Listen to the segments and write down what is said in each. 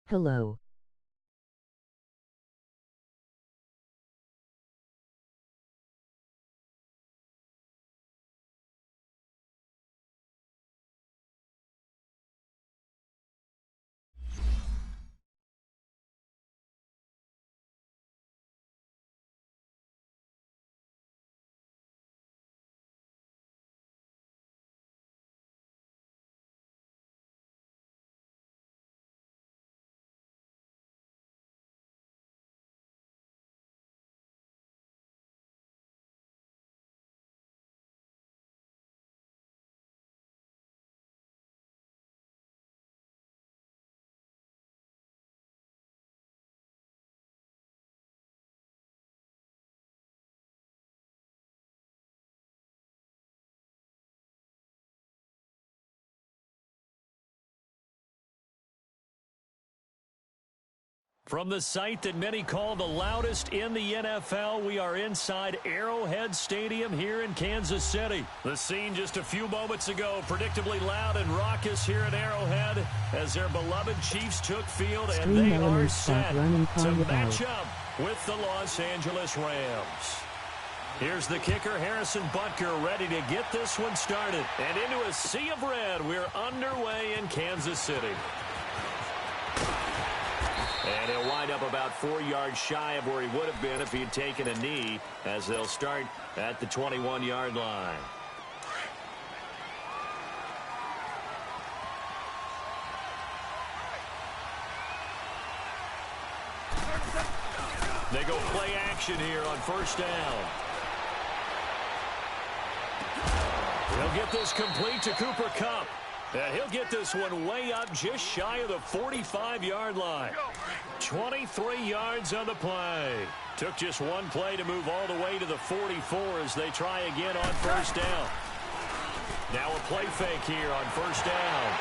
Hello. From the site that many call the loudest in the NFL, we are inside Arrowhead Stadium here in Kansas City. The scene just a few moments ago, predictably loud and raucous here at Arrowhead as their beloved Chiefs took field, and they are set to match up with the Los Angeles Rams. Here's the kicker, Harrison Butker, ready to get this one started. And into a sea of red, we're underway in Kansas City. And he'll wind up about 4 yards shy of where he would have been if he had taken a knee, as they'll start at the 21-yard line. They go play action here on first down. He'll get this complete to Cooper Kupp. And he'll get this one way up just shy of the 45-yard line. 23 yards on the play. Took just one play to move all the way to the 44 as they try again on first down. Now a play fake here on first down.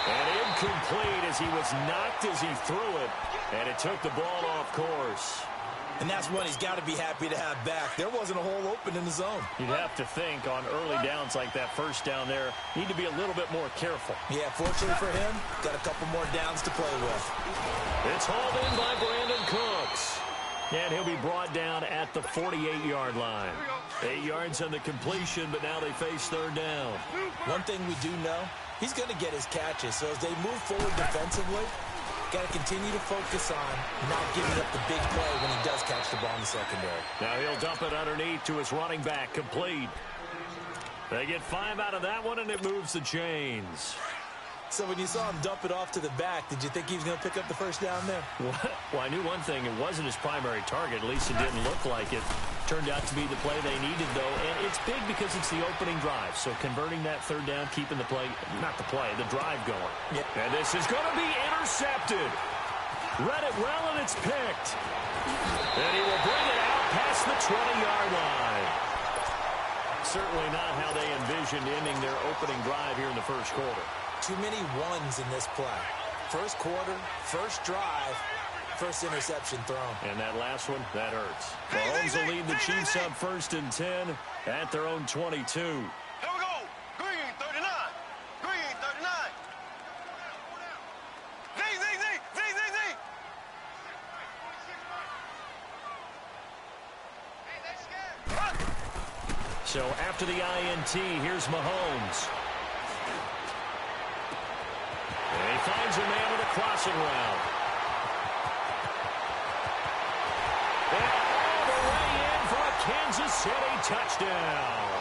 And incomplete as he was knocked as he threw it. And it took the ball off course. And that's one he's got to be happy to have back. There wasn't a hole open in the zone. You'd have to think on early downs like that first down there, need to be a little bit more careful. Yeah, fortunately for him, got a couple more downs to play with. It's hauled in by Brandon Cooks. And he'll be brought down at the 48-yard line. 8 yards on the completion, but now they face third down. One thing we do know, he's going to get his catches. So as they move forward defensively, got to continue to focus on not giving up the big play when he does catch the ball in the secondary. Now he'll dump it underneath to his running back, complete. They get 5 out of that one, and it moves the chains. So when you saw him dump it off to the back, did you think he was going to pick up the first down there? Well, I knew one thing. It wasn't his primary target. At least it didn't look like it. Turned out to be the play they needed, though. And it's big because it's the opening drive. So converting that third down, keeping the play, not the play, the drive going. Yep. And this is going to be intercepted. Read it well, and it's picked. And he will bring it out past the 20-yard line. Certainly not how they envisioned ending their opening drive here in the first quarter. Too many ones in this play. First quarter, first drive, first interception thrown. And that last one, that hurts. Mahomes will lead the Chiefs up 1st and 10 at their own 22. Here we go. Green, 39. Green, 39. Z. So after the INT, here's Mahomes. And he finds a man with a crossing route. And all the way in for a Kansas City touchdown.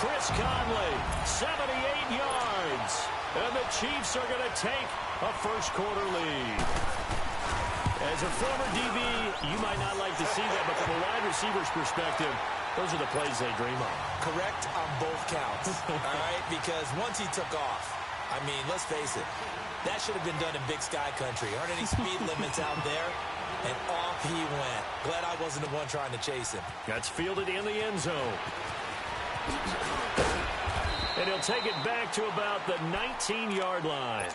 Chris Conley, 78 yards. And the Chiefs are going to take a first-quarter lead. As a former DB, you might not like to see that, but from a wide receiver's perspective, those are the plays they dream of. Correct on both counts, all right? Because once he took off, I mean, let's face it, that should have been done in Big Sky Country. Aren't any speed limits out there? And off he went. Glad I wasn't the one trying to chase him. That's fielded in the end zone. And he'll take it back to about the 19-yard line.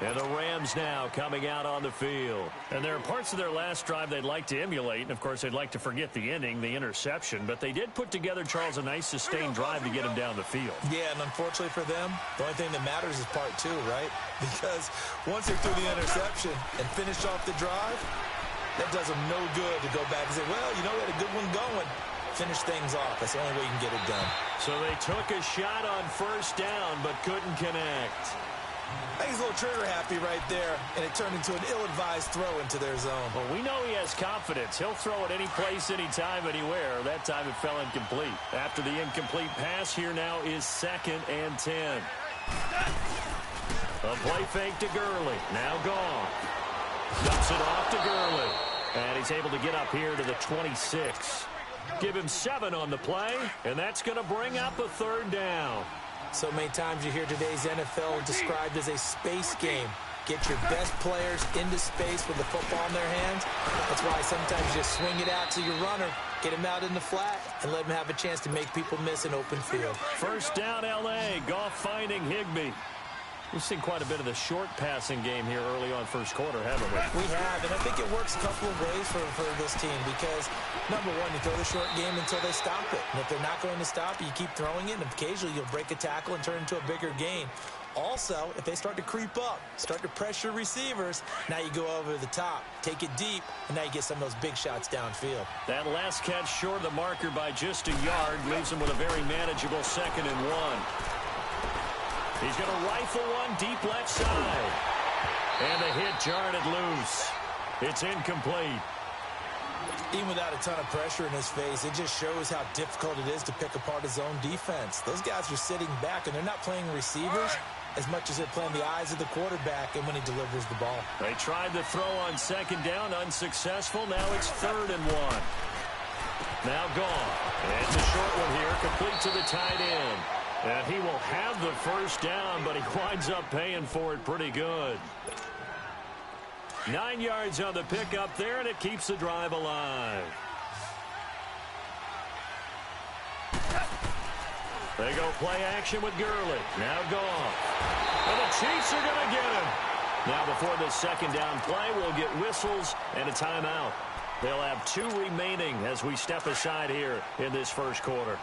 And the Rams now coming out on the field. And there are parts of their last drive they'd like to emulate. And, of course, they'd like to forget the ending, the interception. But they did put together, Charles, a nice sustained drive to get him down the field. Yeah, and unfortunately for them, the only thing that matters is part 2, right? Because once they threw the interception and finished off the drive, that does them no good to go back and say, well, you know, we had a good one going. Finish things off. That's the only way you can get it done. So they took a shot on first down but couldn't connect. I think he's a little trigger happy right there, and it turned into an ill-advised throw into their zone. Well, we know he has confidence. He'll throw it any place, anytime, anywhere. That time it fell incomplete. After the incomplete pass, here now is 2nd and 10. A play fake to Gurley. Now gone. Dumps it off to Gurley. And he's able to get up here to the 26. Give him 7 on the play, and that's going to bring up a 3rd down. So many times you hear today's NFL described as a space game. Get your best players into space with the football in their hands. That's why sometimes you just swing it out to your runner, get him out in the flat, and let him have a chance to make people miss an open field. First down, L.A. Goff finding Higbee. We've seen quite a bit of the short passing game here early on first quarter, haven't we? We have, and I think it works a couple of ways for this team because, number one, you throw the short game until they stop it. And if they're not going to stop it, you keep throwing it, and occasionally you'll break a tackle and turn it into a bigger gain. Also, if they start to creep up, start to pressure receivers, now you go over the top, take it deep, and now you get some of those big shots downfield. That last catch short of the marker by just a yard leaves him with a very manageable 2nd and 1. He's going to rifle one deep left side. And the hit jarred it loose. It's incomplete. Even without a ton of pressure in his face, it just shows how difficult it is to pick apart his own defense. Those guys are sitting back, and they're not playing receivers as much as they're playing the eyes of the quarterback and when he delivers the ball. They tried the throw on 2nd down, unsuccessful. Now it's 3rd and 1. Now gone. And the short one here, complete to the tight end. And he will have the first down, but he winds up paying for it pretty good. 9 yards on the pickup there, and it keeps the drive alive. They go play action with Gurley. Now gone. And the Chiefs are going to get him. Now before the 2nd down play, we'll get whistles and a timeout. They'll have 2 remaining as we step aside here in this first quarter.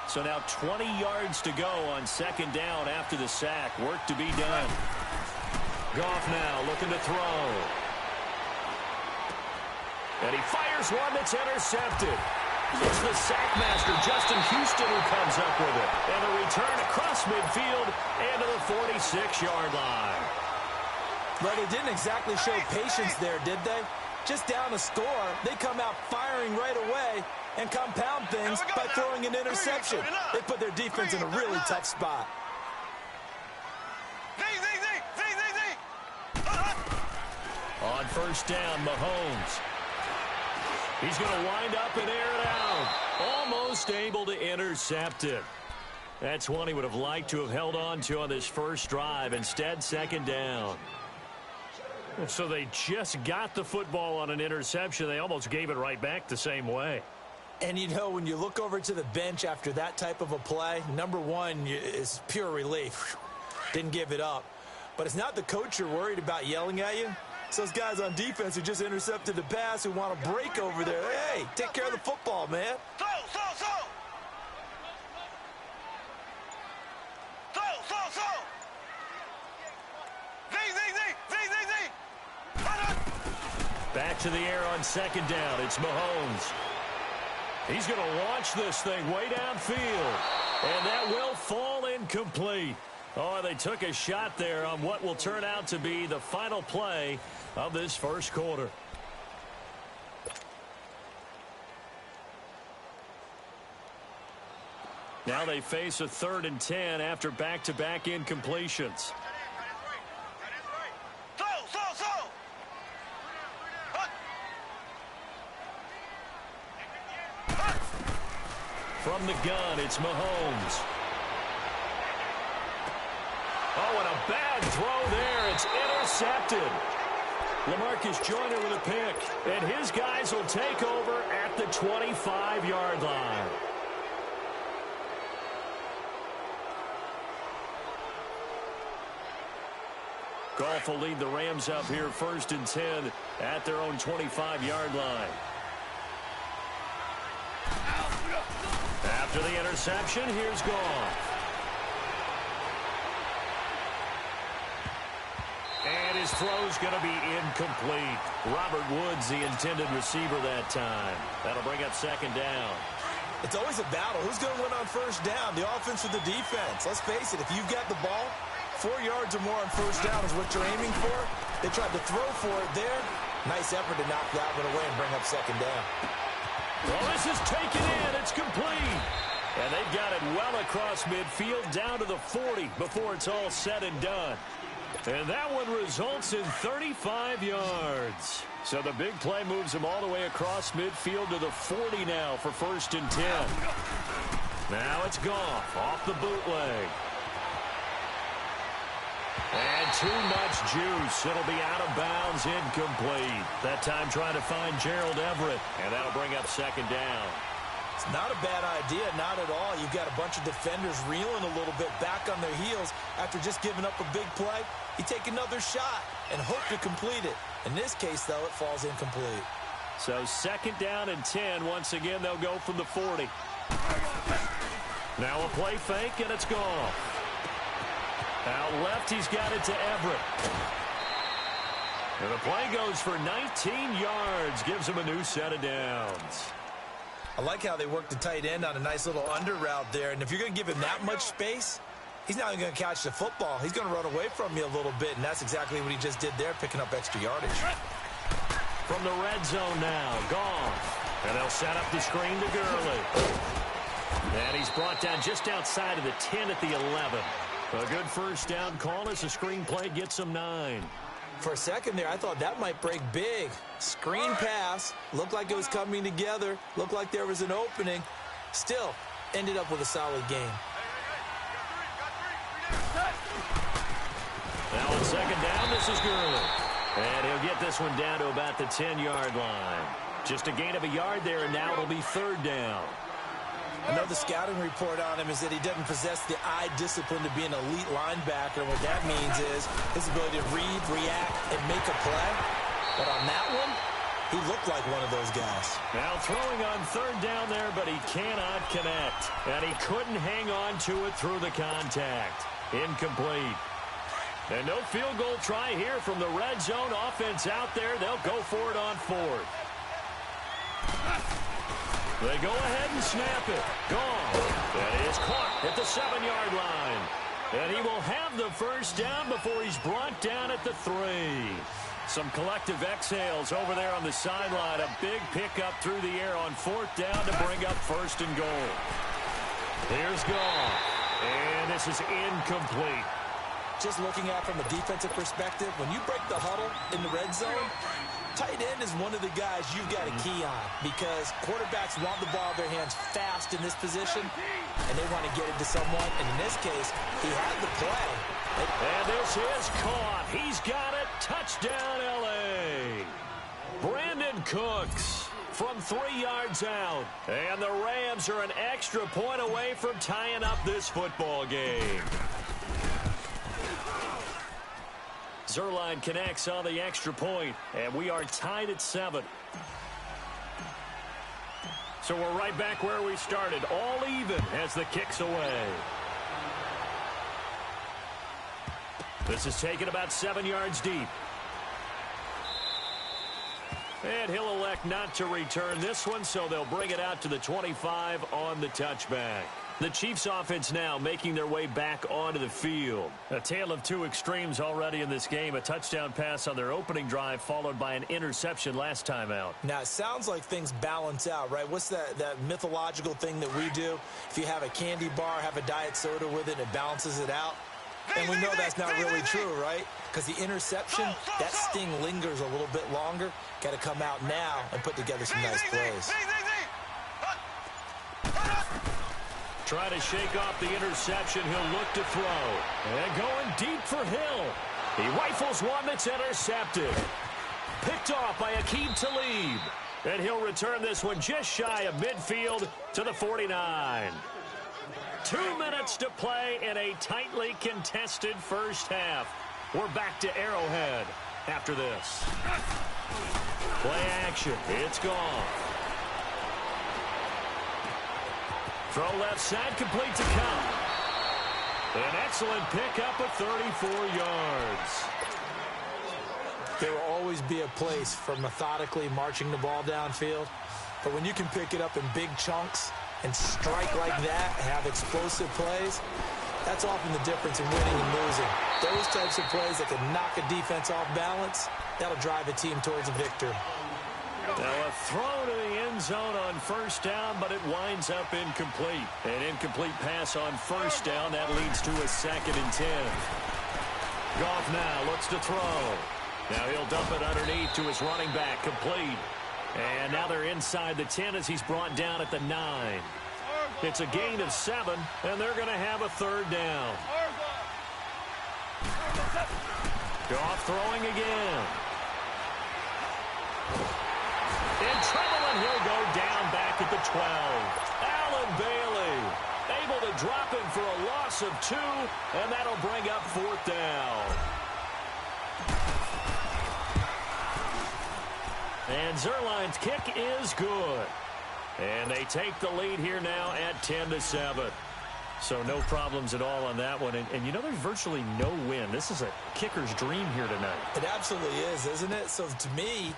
So now 20 yards to go on 2nd down after the sack. Work to be done. Goff now looking to throw. And he fires one that's intercepted. It's the sack master, Justin Houston, who comes up with it. And a return across midfield and to the 46-yard line. Well, they didn't exactly show patience there, did they? Just down a score, they come out firing right away and compound things by throwing an interception. They put their defense in a really tough spot. On first down, Mahomes. He's going to wind up and air it out. Almost able to intercept it. That's one he would have liked to have held on to on this first drive. Instead, 2nd down. So they just got the football on an interception. They almost gave it right back the same way. And, you know, when you look over to the bench after that type of a play, number one is pure relief. Didn't give it up. But it's not the coach you're worried about yelling at you. It's those guys on defense who just intercepted the pass who want to break over there. Hey, take care of the football, man. Throw. Z. Back to the air on second down. It's Mahomes. He's going to launch this thing way downfield. And that will fall incomplete. Oh, they took a shot there on what will turn out to be the final play of this first quarter. Now they face a 3rd and 10 after back-to-back incompletions. Throw. From the gun, it's Mahomes. Oh, and a bad throw there. It's intercepted. LaMarcus Joyner with a pick. And his guys will take over at the 25-yard line. Goff will lead the Rams up here 1st and 10 at their own 25-yard line. After the interception, here's Goff. And his throw's going to be incomplete. Robert Woods, the intended receiver that time. That'll bring up 2nd down. It's always a battle. Who's going to win on 1st down, the offense or the defense? Let's face it, if you've got the ball, 4 yards or more on 1st down is what you're aiming for. They tried to throw for it there. Nice effort to knock that one away and bring up 2nd down. Well, this is taken in. It's complete. And they've got it well across midfield down to the 40 before it's all said and done. And that one results in 35 yards. So the big play moves them all the way across midfield to the 40 now for 1st and 10. Now it's Goff off the bootleg. And too much juice. It'll be out of bounds, incomplete. That time trying to find Gerald Everett. And that'll bring up 2nd down. It's not a bad idea, not at all. You've got a bunch of defenders reeling a little bit back on their heels after just giving up a big play. You take another shot and hope to complete it. In this case, though, it falls incomplete. So 2nd down and 10. Once again, they'll go from the 40. Now a play fake, and it's gone. Out left, he's got it to Everett. And the play goes for 19 yards. Gives him a new set of downs. I like how they work the tight end on a nice little under route there. And if you're going to give him that much space, he's not even going to catch the football. He's going to run away from you a little bit, and that's exactly what he just did there, picking up extra yardage. From the red zone now, Goff. And they'll set up the screen to Gurley. And he's brought down just outside of the 10 at the 11. A good 1st down call as the screen play gets him 9. For a second there, I thought that might break big. Screen pass. Looked like it was coming together. Looked like there was an opening. Still, ended up with a solid game. Now on 2nd down, this is Gurley. And he'll get this one down to about the 10-yard line. Just a gain of a yard there, and now it'll be 3rd down. I know the scouting report on him is that he doesn't possess the eye discipline to be an elite linebacker. What that means is his ability to read, react, and make a play. But on that one, he looked like one of those guys. Now throwing on 3rd down there, but he cannot connect. And he couldn't hang on to it through the contact. Incomplete. And no field goal try here from the red zone. Offense out there. They'll go for it on 4th. They go ahead and snap it. Gone. That is caught at the 7-yard line. And he will have the 1st down before he's brought down at the 3. Some collective exhales over there on the sideline. A big pickup through the air on 4th down to bring up 1st and goal. Here's Goff. And this is incomplete. Just looking at it from a defensive perspective, when you break the huddle in the red zone, tight end is one of the guys you've got a key on because quarterbacks want the ball in their hands fast in this position, and they want to get it to someone. And in this case, he had the play. And this is caught. He's got it. Touchdown, L.A. Brandon Cooks from 3 yards out. And the Rams are an extra point away from tying up this football game. Zerline connects on the extra point, and we are tied at 7. So we're right back where we started, all even as the kick's away. This is taken about 7 yards deep. And he'll elect not to return this one, so they'll bring it out to the 25 on the touchback. The Chiefs offense now making their way back onto the field. A tale of two extremes already in this game. A touchdown pass on their opening drive followed by an interception last time out. Now, it sounds like things balance out, right? What's that mythological thing that we do? If you have a candy bar, have a diet soda with it, it balances it out. And we know that's not really true, right? Because the interception, that sting lingers a little bit longer. Got to come out now and put together some nice plays. Try to shake off the interception. He'll look to throw. And going deep for Hill. He rifles one that's intercepted. Picked off by Aqib Talib. And he'll return this one just shy of midfield to the 49. 2 minutes to play in a tightly contested first half. We're back to Arrowhead after this. Play action. It's gone. Throw left side, complete to Cup. An excellent pickup of 34 yards. There will always be a place for methodically marching the ball downfield. But when you can pick it up in big chunks and strike like that, have explosive plays, that's often the difference in winning and losing. Those types of plays that can knock a defense off balance, that'll drive a team towards a victory. Now a throw to the end zone on first down, but it winds up incomplete. An incomplete pass on first down. That leads to a 2nd and 10. Goff now looks to throw. Now he'll dump it underneath to his running back, complete. And now they're inside the 10 as he's brought down at the 9. It's a gain of 7, and they're going to have a 3rd down. Goff throwing again. In trouble, and he'll go down back at the 12. Allen Bailey able to drop him for a loss of 2, and that'll bring up 4th down. And Zerline's kick is good. And they take the lead here now at 10-7. So no problems at all on that one. And you know, there's virtually no win. This is a kicker's dream here tonight. It absolutely is, isn't it? So to me,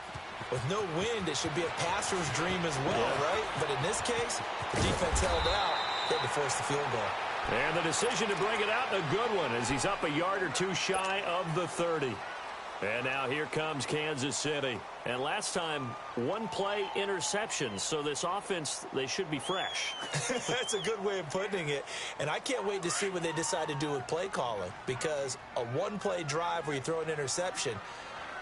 with no wind, it should be a passer's dream as well, right? But in this case, the defense held out. They had to force the field goal. And the decision to bring it out, a good one, as he's up a yard or two shy of the 30. And now here comes Kansas City. And last time, 1 play interception. So this offense, they should be fresh. That's a good way of putting it. And I can't wait to see what they decide to do with play calling. Because a 1-play drive where you throw an interception,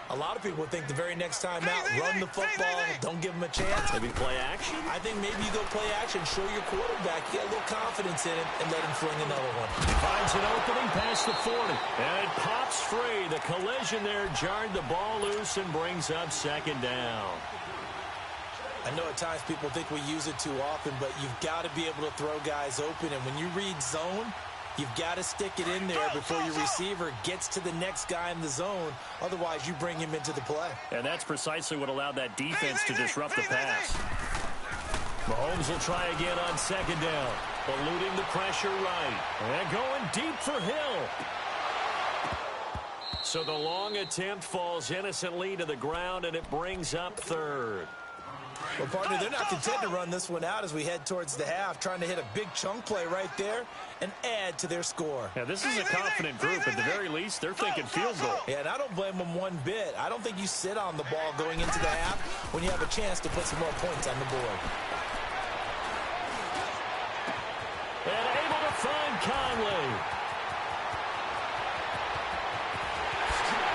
a lot of people think the very next time out, run the football, don't give them a chance. Maybe play action? I think maybe you go play action, show your quarterback, get a little confidence in him, and let him fling another one. He finds an opening past the 40, and it pops free. The collision there jarred the ball loose and brings up 2nd down. I know at times people think we use it too often, but you've got to be able to throw guys open, and when you read zone, you've got to stick it in there before your receiver gets to the next guy in the zone. Otherwise, you bring him into the play. And that's precisely what allowed that defense to disrupt the pass. Mahomes will try again on 2nd down. Eluding the pressure right. And going deep for Hill. So the long attempt falls innocently to the ground, and it brings up 3rd. Well, partner, they're not content to run this one out as we head towards the half, trying to hit a big chunk play right there and add to their score. Yeah, this is a confident group. At the very least, they're thinking field goal. Yeah, and I don't blame them one bit. I don't think you sit on the ball going into the half when you have a chance to put some more points on the board. And able to find Conley.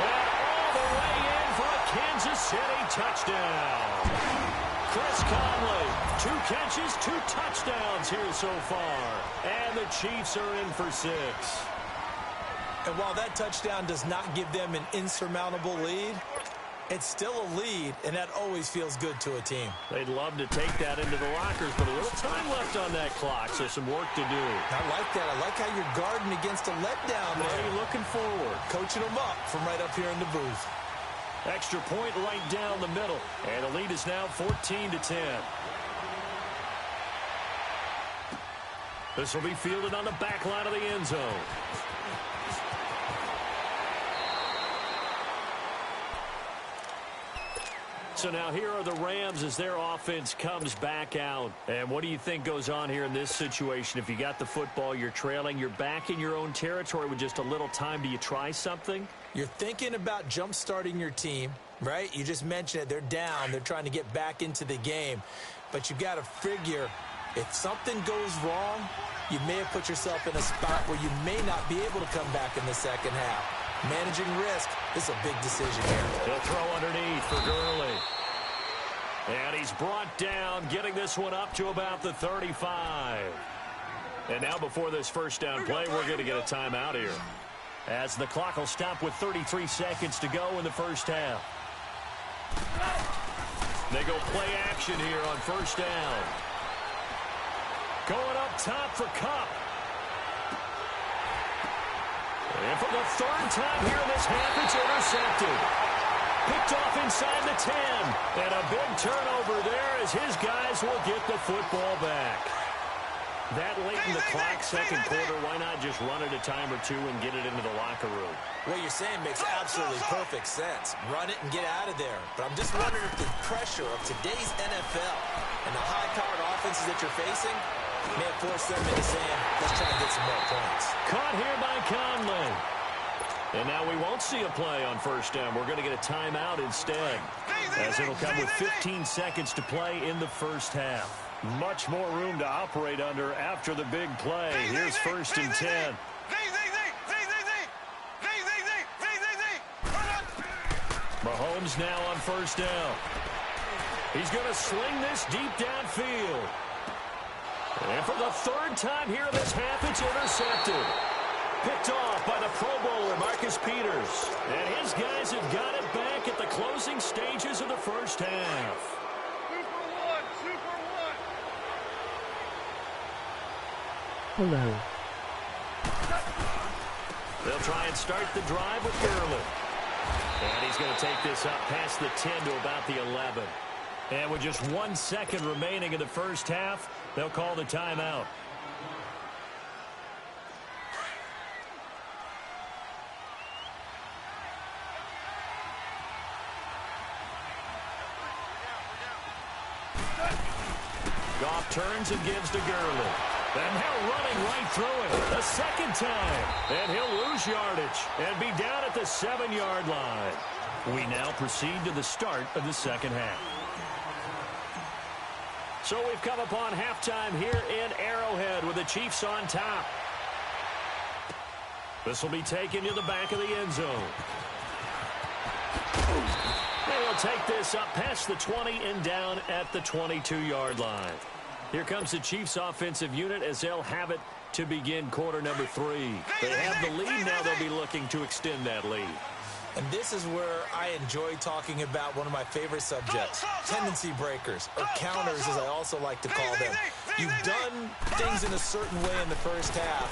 And all the way in for a Kansas City touchdown. Chris Conley, 2 catches, 2 touchdowns here so far. And the Chiefs are in for 6. And while that touchdown does not give them an insurmountable lead, It's still a lead, and that always feels good to a team. They'd love to take that into the lockers, but a little time left on that clock, so some work to do. I like that. I like how you're guarding against a letdown there. Are you looking forward? Coaching them up from right up here in the booth. Extra point right down the middle, and the lead is now 14-10. This will be fielded on the back line of the end zone. So now here are the Rams as their offense comes back out. And what do you think goes on here in this situation? If you got the football, you're trailing, you're back in your own territory with just a little time. Do you try something? You're thinking about jump-starting your team, right? You just mentioned it. They're down. They're trying to get back into the game. But you got to figure if something goes wrong, you may have put yourself in a spot where you may not be able to come back in the second half. Managing risk, this is a big decision here. He'll throw underneath for Gurley. And he's brought down, getting this one up to about the 35. And now before this first down play, we're going to get a timeout here, as the clock will stop with 33 seconds to go in the first half. They go play action here on first down. Going up top for Kupp. And for the third time here in this half, it's intercepted. Picked off inside the 10. And a big turnover there as his guys will get the football back. That late in the clock, second quarter, why not just run it a time or two and get it into the locker room? What you're saying makes absolutely perfect sense. Run it and get out of there. But I'm just wondering if the pressure of today's NFL and the high-powered offenses that you're facing may have forced them into saying, let's try and get some more points. Caught here by Conley. And now we won't see a play on first down. We're going to get a timeout instead, as it'll come with 15 seconds to play in the first half. Much more room to operate under after the big play. Here's first and 10. Mahomes now on first down. He's going to sling this deep downfield. And for the third time here in this half, it's intercepted. Picked off by the Pro Bowler, Marcus Peters. And his guys have got it back at the closing stages of the first half. Hello. They'll try and start the drive with Gurley. And he's going to take this up past the 10 to about the 11. And with just 1 second remaining in the first half, they'll call the timeout. Goff turns and gives to Gurley. And they're running right through it a second time. And he'll lose yardage and be down at the 7-yard line. We now proceed to the start of the second half. So we've come upon halftime here in Arrowhead with the Chiefs on top. This will be taken to the back of the end zone. They'll take this up past the 20 and down at the 22-yard line. Here comes the Chiefs offensive unit as they'll have it to begin quarter number 3. They have the lead. Now they'll be looking to extend that lead. And this is where I enjoy talking about one of my favorite subjects, tendency breakers, or counters as I also like to call them. You've done things in a certain way in the first half,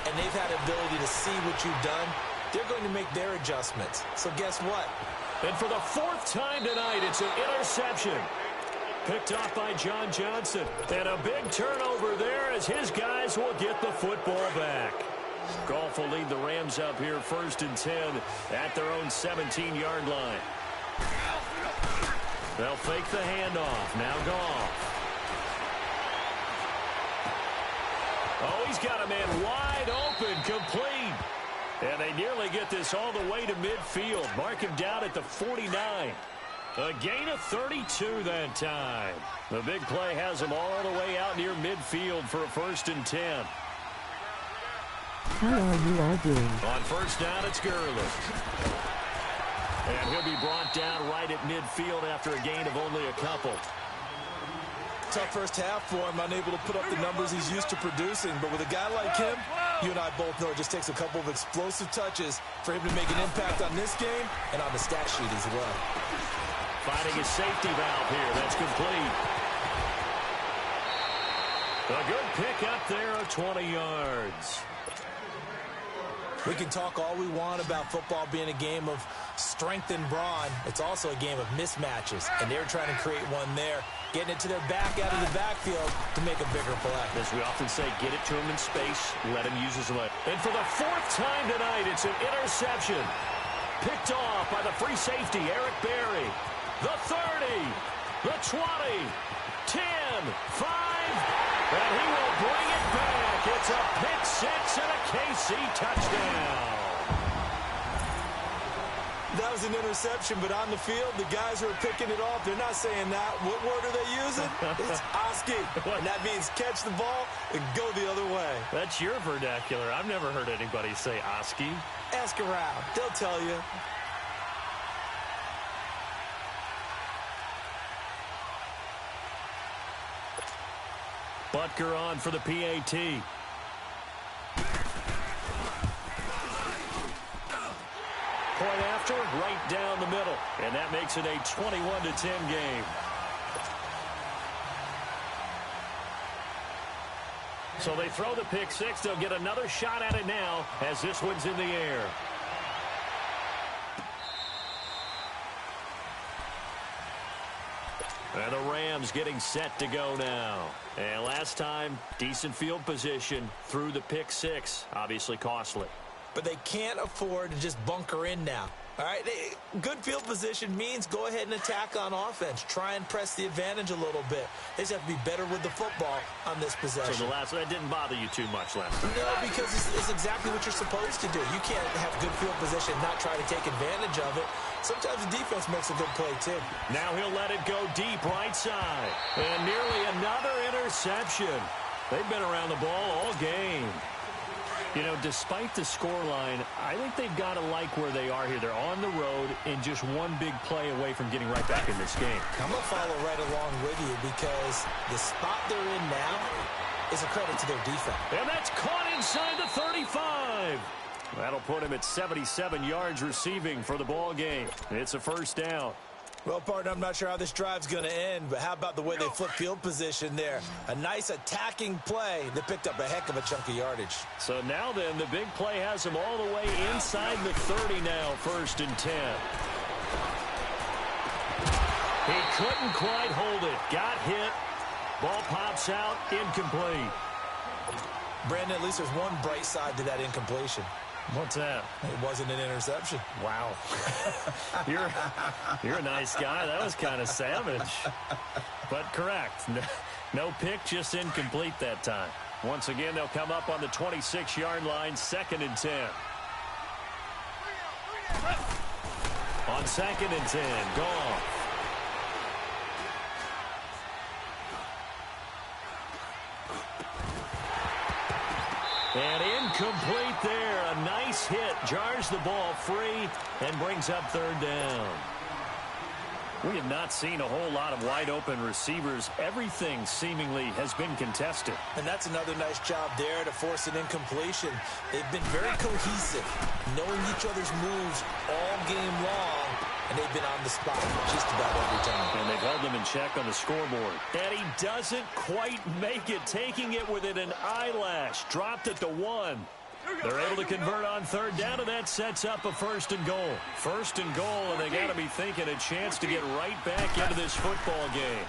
and they've had the ability to see what you've done. They're going to make their adjustments. So guess what? And for the 4th time tonight, it's an interception. Picked off by John Johnson. And a big turnover there as his guys will get the football back. Goff will lead the Rams up here 1st and 10 at their own 17-yard line. They'll fake the handoff. Now Goff. Oh, he's got a man wide open, complete. And they nearly get this all the way to midfield. Mark him down at the 49. A gain of 32 that time. The big play has them all the way out near midfield for a 1st and 10. How are you all doing? On first down, it's Gurley. And he'll be brought down right at midfield after a gain of only a couple. tough first half for him, unable to put up the numbers he's used to producing. But with a guy like him, you and I both know it just takes a couple of explosive touches for him to make an impact on this game and on the stat sheet as well. Finding his safety valve here. That's complete. A good pick up there of 20 yards. We can talk all we want about football being a game of strength and brawn. It's also a game of mismatches, and they're trying to create one there, getting it to their back out of the backfield to make a bigger play. As we often say, get it to him in space, let him use his leg. And for the 4th time tonight, it's an interception. Picked off by the free safety, Eric Berry. The 30, the 20, 10, 5, and he will bring it back. It's a pick 6 and a KC touchdown. That was an interception, but on the field, the guys who are picking it off, they're not saying that. What word are they using? It's Oski, and that means catch the ball and go the other way. That's your vernacular. I've never heard anybody say Oski. Ask around. They'll tell you. Butker on for the PAT. Point after, right down the middle. And that makes it a 21-10 game. So they throw the pick 6. They'll get another shot at it now as this one's in the air. And the Rams getting set to go now. And last time, decent field position through the pick 6. Obviously costly. But they can't afford to just bunker in now. All right, good field position means go ahead and attack on offense. Try and press the advantage a little bit. They just have to be better with the football on this possession. So that didn't bother you too much last time? No, because it's exactly what you're supposed to do. You can't have good field position and not try to take advantage of it. Sometimes the defense makes a good play, too. Now he'll let it go deep right side. And nearly another interception. They've been around the ball all game. You know, despite the scoreline, I think they've got to like where they are here. They're on the road and just one big play away from getting right back in this game. I'm going to follow right along with you because the spot they're in now is a credit to their defense. And that's caught inside the 35. That'll put him at 77 yards receiving for the ball game. It's a first down. Well, partner, I'm not sure how this drive's going to end, but how about the way they flip field position there? A nice attacking play that picked up a heck of a chunk of yardage. So now then, the big play has him all the way inside the 30 now, 1st and 10. He couldn't quite hold it. Got hit. Ball pops out, incomplete. Brandon, at least there's one bright side to that incompletion. What's that? It wasn't an interception. Wow. You're a nice guy. That was kind of savage. But correct. No pick, just incomplete that time. Once again, they'll come up on the 26-yard line, 2nd and 10. On 2nd and 10, gone. And incomplete there. A nice hit. Jars the ball free and brings up 3rd down. We have not seen a whole lot of wide-open receivers. Everything seemingly has been contested. And that's another nice job there to force an incompletion. They've been very cohesive, knowing each other's moves all game long, and they've been on the spot just about every time. And they've held them in check on the scoreboard. And he doesn't quite make it, taking it within an eyelash. Dropped it to 1. They're able to convert on 3rd down, and that sets up a 1st and goal. 1st and goal, and they got to be thinking a chance to get right back into this football game.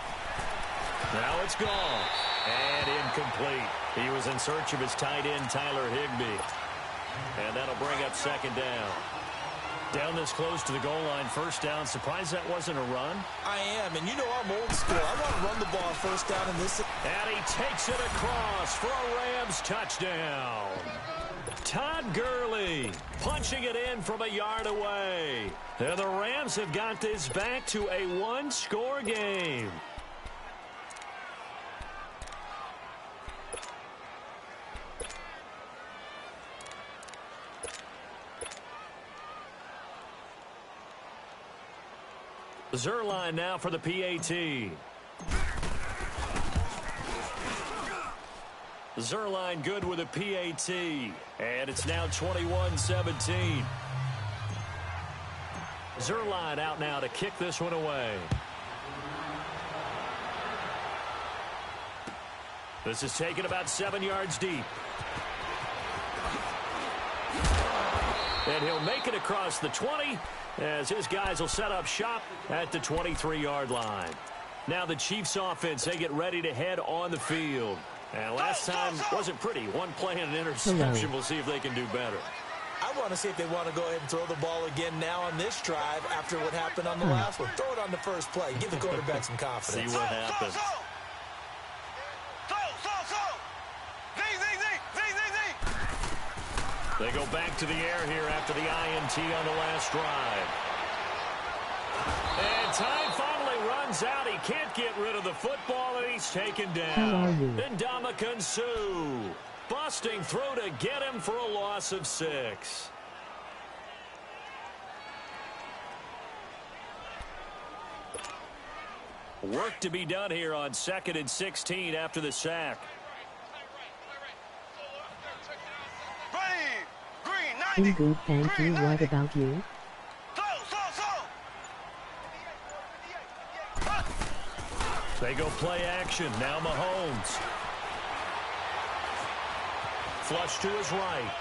Now it's gone. And incomplete. He was in search of his tight end, Tyler Higbee. And that'll bring up 2nd down. Down this close to the goal line, 1st down. Surprised that wasn't a run? I am, and you know I'm old school. I want to run the ball 1st down in this. And he takes it across for a Rams touchdown. Todd Gurley punching it in from a yard away. And the Rams have got this back to a 1-score game. Zerline now for the PAT. Zerline good with a PAT. And it's now 21-17. Zerline out now to kick this one away. This is taken about 7 yards deep. And he'll make it across the 20 as his guys will set up shop at the 23-yard line. Now the Chiefs offense, they get ready to head on the field. And last time wasn't pretty. One play and an interception. We'll see if they can do better. I want to see if they want to go ahead and throw the ball again now on this drive after what happened on the last one. Throw it on the first play. Give the quarterback some confidence. See what happens. They go back to the air here after the INT on the last drive. And time finally runs out. He can't get rid of the football, and he's taken down. Then Ndamukong Suh busting through to get him for a loss of 6. Work to be done here on 2nd and 16 after the sack. I'm good, thank you. What about you? They go play action. Now Mahomes. Flush to his right.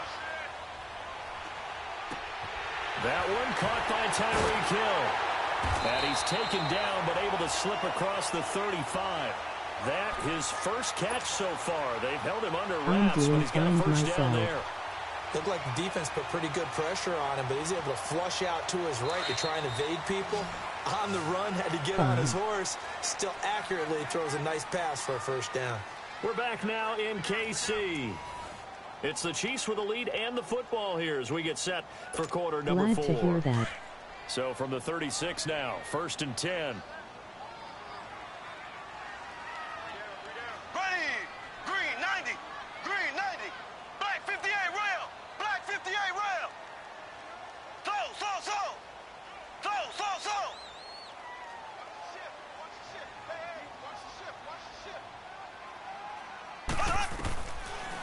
That one caught by Tyreek Hill. And he's taken down but able to slip across the 35. That his first catch so far. They've held him under wraps, but he's got a first down there. Looked like the defense put pretty good pressure on him, but he's able to flush out to his right to try and evade people. On the run, had to get on his horse. Still accurately throws a nice pass for a first down. We're back now in KC. It's the Chiefs with the lead and the football here as we get set for quarter number 4. Glad to hear that. So from the 36 now, 1st and 10.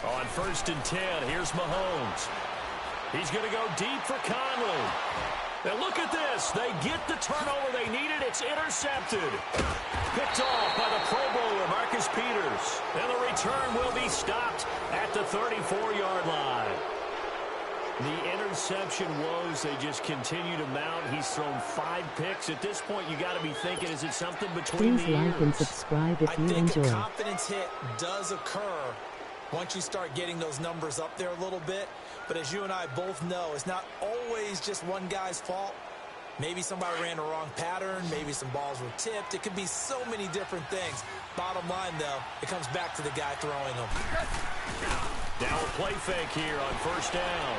On 1st and 10, here's Mahomes. He's going to go deep for Conley. And look at this. They get the turnover they needed. It's intercepted. Picked off by the Pro Bowler, Marcus Peters. And the return will be stopped at the 34-yard line. The interception woes, they just continue to mount. He's thrown 5 picks. At this point, you got to be thinking, is it something between Please the ears? like and subscribe if you enjoy. I think a confidence hit does occur once you start getting those numbers up there a little bit. But as you and I both know, it's not always just one guy's fault. Maybe somebody ran the wrong pattern. Maybe some balls were tipped. It could be so many different things. Bottom line, though, it comes back to the guy throwing them. Now a play fake here on 1st down.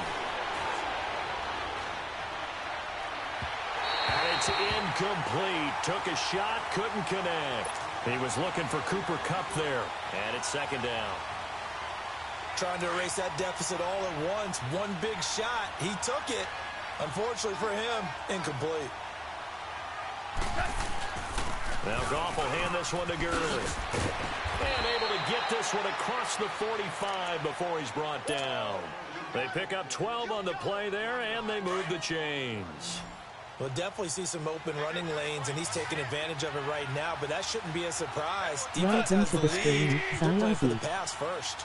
And it's incomplete. Took a shot, couldn't connect. He was looking for Cooper Kupp there. And it's 2nd down. Trying to erase that deficit all at once. One big shot. He took it. Unfortunately for him, incomplete. Now Goff will hand this one to Gurley. And able to get this one across the 45 before he's brought down. They pick up 12 on the play there, and they move the chains. We'll definitely see some open running lanes, and he's taking advantage of it right now, but that shouldn't be a surprise. Defense has the lead. They'll play for the pass first.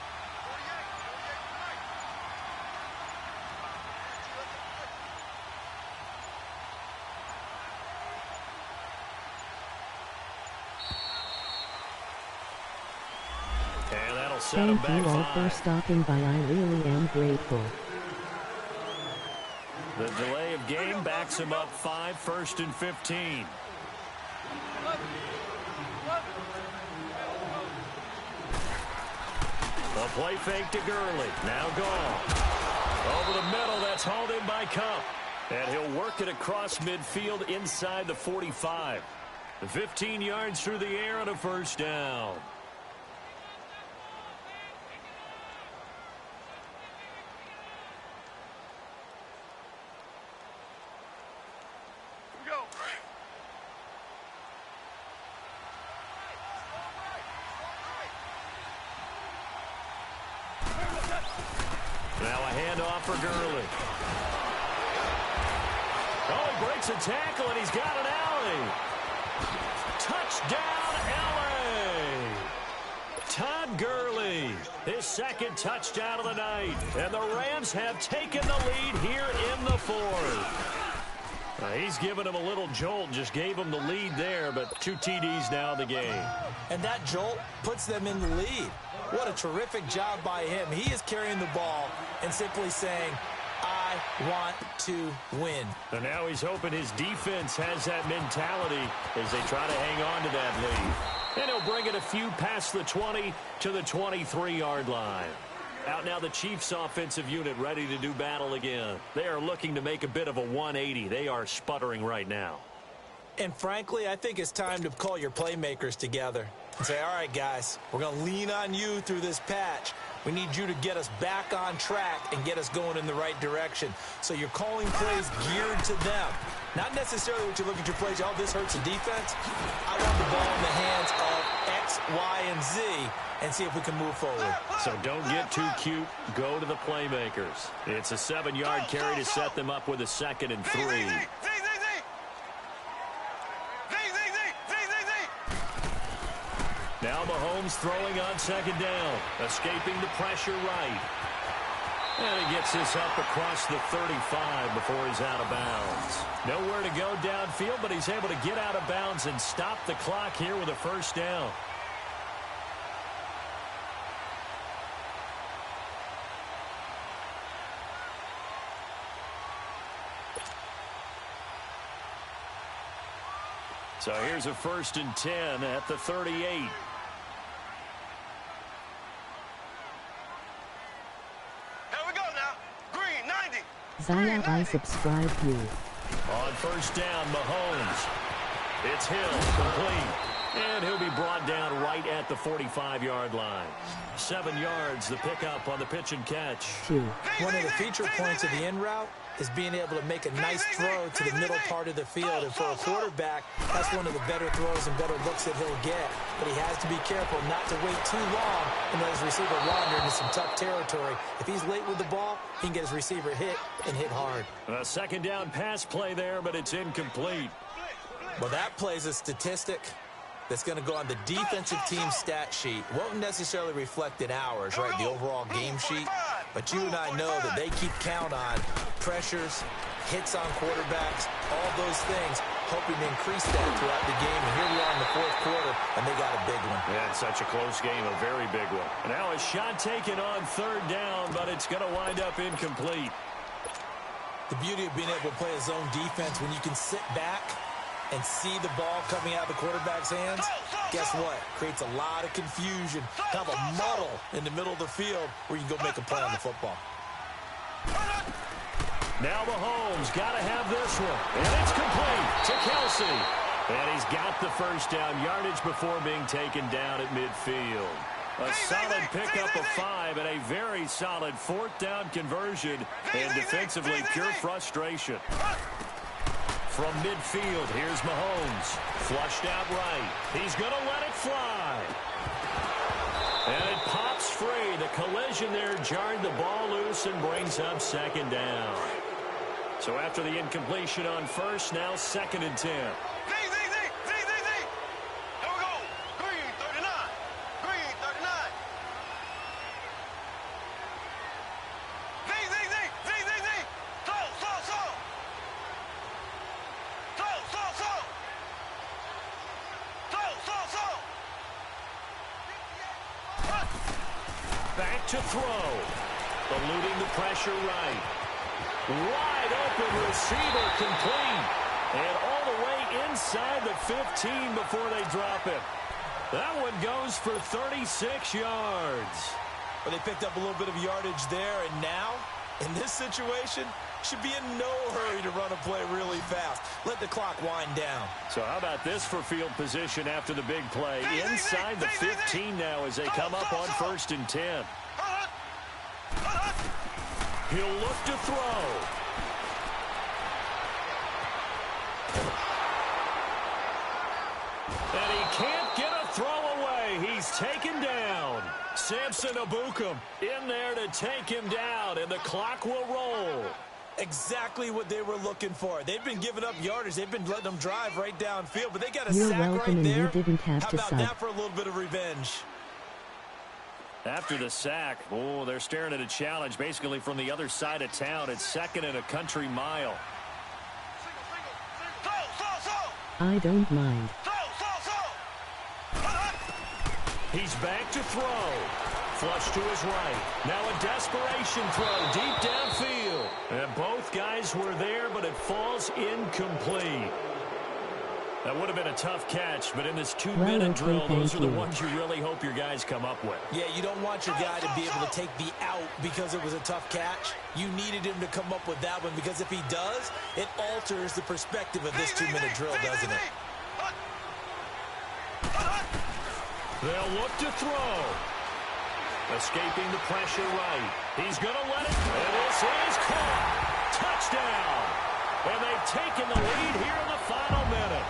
Thank you all for stopping by. I really am grateful. The delay of game backs him up 5, 1st and 15. A play fake to Gurley. Now gone. Over the middle, that's hauled in by Kupp. And he'll work it across midfield inside the 45. The 15 yards through the air on a 1st down. Now a handoff for Gurley. Oh, he breaks a tackle, and he's got an alley. Touchdown, L.A. Todd Gurley, his second touchdown of the night. And the Rams have taken the lead here in the fourth. He's given him a little jolt, just gave him the lead there, but 2 TDs now in the game. And that jolt puts them in the lead. What a terrific job by him. He is carrying the ball and simply saying, I want to win. And now he's hoping his defense has that mentality as they try to hang on to that lead. And he'll bring it a few past the 20 to the 23-yard line. Out now the Chiefs offensive unit ready to do battle again. They are looking to make a bit of a 180. They are sputtering right now. And frankly, I think it's time to call your playmakers together and say, all right, guys, we're going to lean on you through this patch. We need you to get us back on track and get us going in the right direction. So you're calling plays geared to them. Not necessarily what you look at your plays, oh, this hurts the defense. I want the ball in the hands of X, Y, and Z and see if we can move forward. So don't get too cute. Go to the playmakers. It's a 7-yard carry to set them up with a 2nd and 3. Now Mahomes throwing on 2nd down. Escaping the pressure right. And he gets this up across the 35 before he's out of bounds. Nowhere to go downfield, but he's able to get out of bounds and stop the clock here with a 1st down. So here's a 1st and 10 at the 38. Here we go now. Green, 90. Zaya, I subscribe you. On 1st down, Mahomes. It's Hill, complete. And he'll be brought down right at the 45-yard line. 7 yards, the pickup on the pitch and catch. 2. One of the feature points of the in route is being able to make a nice throw to the middle part of the field. And for a quarterback, that's one of the better throws and better looks that he'll get. But he has to be careful not to wait too long and let his receiver wander into some tough territory. If he's late with the ball, he can get his receiver hit and hit hard. A 2nd down pass play there, but it's incomplete. Well, that plays a statistic that's going to go on the defensive team stat sheet. Won't necessarily reflect in ours, right, the overall game sheet. But you and I know that they keep count on pressures, hits on quarterbacks, all those things, hoping to increase that throughout the game. And here we are in the 4th quarter, and they got a big one. Yeah, it's such a close game, a very big one. And now a shot taken on 3rd down, but it's going to wind up incomplete. The beauty of being able to play a zone defense when you can sit back and see the ball coming out of the quarterback's hands, guess what? Creates a lot of confusion, kind of a muddle in the middle of the field where you can go make a play on the football. Now Mahomes got to have this one. And it's complete to Kelsey. And he's got the 1st down yardage before being taken down at midfield. A solid pickup of 5 and a very solid 4th down conversion. And defensively, pure frustration. From midfield, here's Mahomes. Flushed out right. He's going to let it fly. And it pops free. The collision there jarred the ball loose and brings up 2nd down. So after the incompletion on 1st, now 2nd and 10. Here we go. Green, 39. Green, 39. Back to throw. Eluding the pressure right. Wide open receiver complete. And all the way inside the 15 before they drop it. That one goes for 36 yards. Well, they picked up a little bit of yardage there, and now, in this situation, should be in no hurry to run a play really fast. Let the clock wind down. So how about this for field position after the big play? Inside the 15 now as they come up on 1st and 10. He'll look to throw. And he can't get a throw away. He he's taken down. Samson Abukum in there to take him down, and the clock will roll. Exactly what they were looking for. They've been giving up yardage. They've been letting them drive right downfield, but they got a You're sack welcome, right and there. you didn't have How to about sub. that for a little bit of revenge? After the sack, they're staring at a challenge basically from the other side of town. It's 2nd and a country mile. I don't mind. He's back to throw. Flush to his right. Now a desperation throw deep downfield. And both guys were there, but it falls incomplete. That would have been a tough catch, but in this 2-minute drill, those are the ones you really hope your guys come up with. Yeah, you don't want your guy to be able to take the out because it was a tough catch. You needed him to come up with that one because if he does, it alters the perspective of this 2-minute drill, doesn't it? They'll look to throw. Escaping the pressure right. He's going to let it. And this is caught. Touchdown. And they've taken the lead here in the final minute.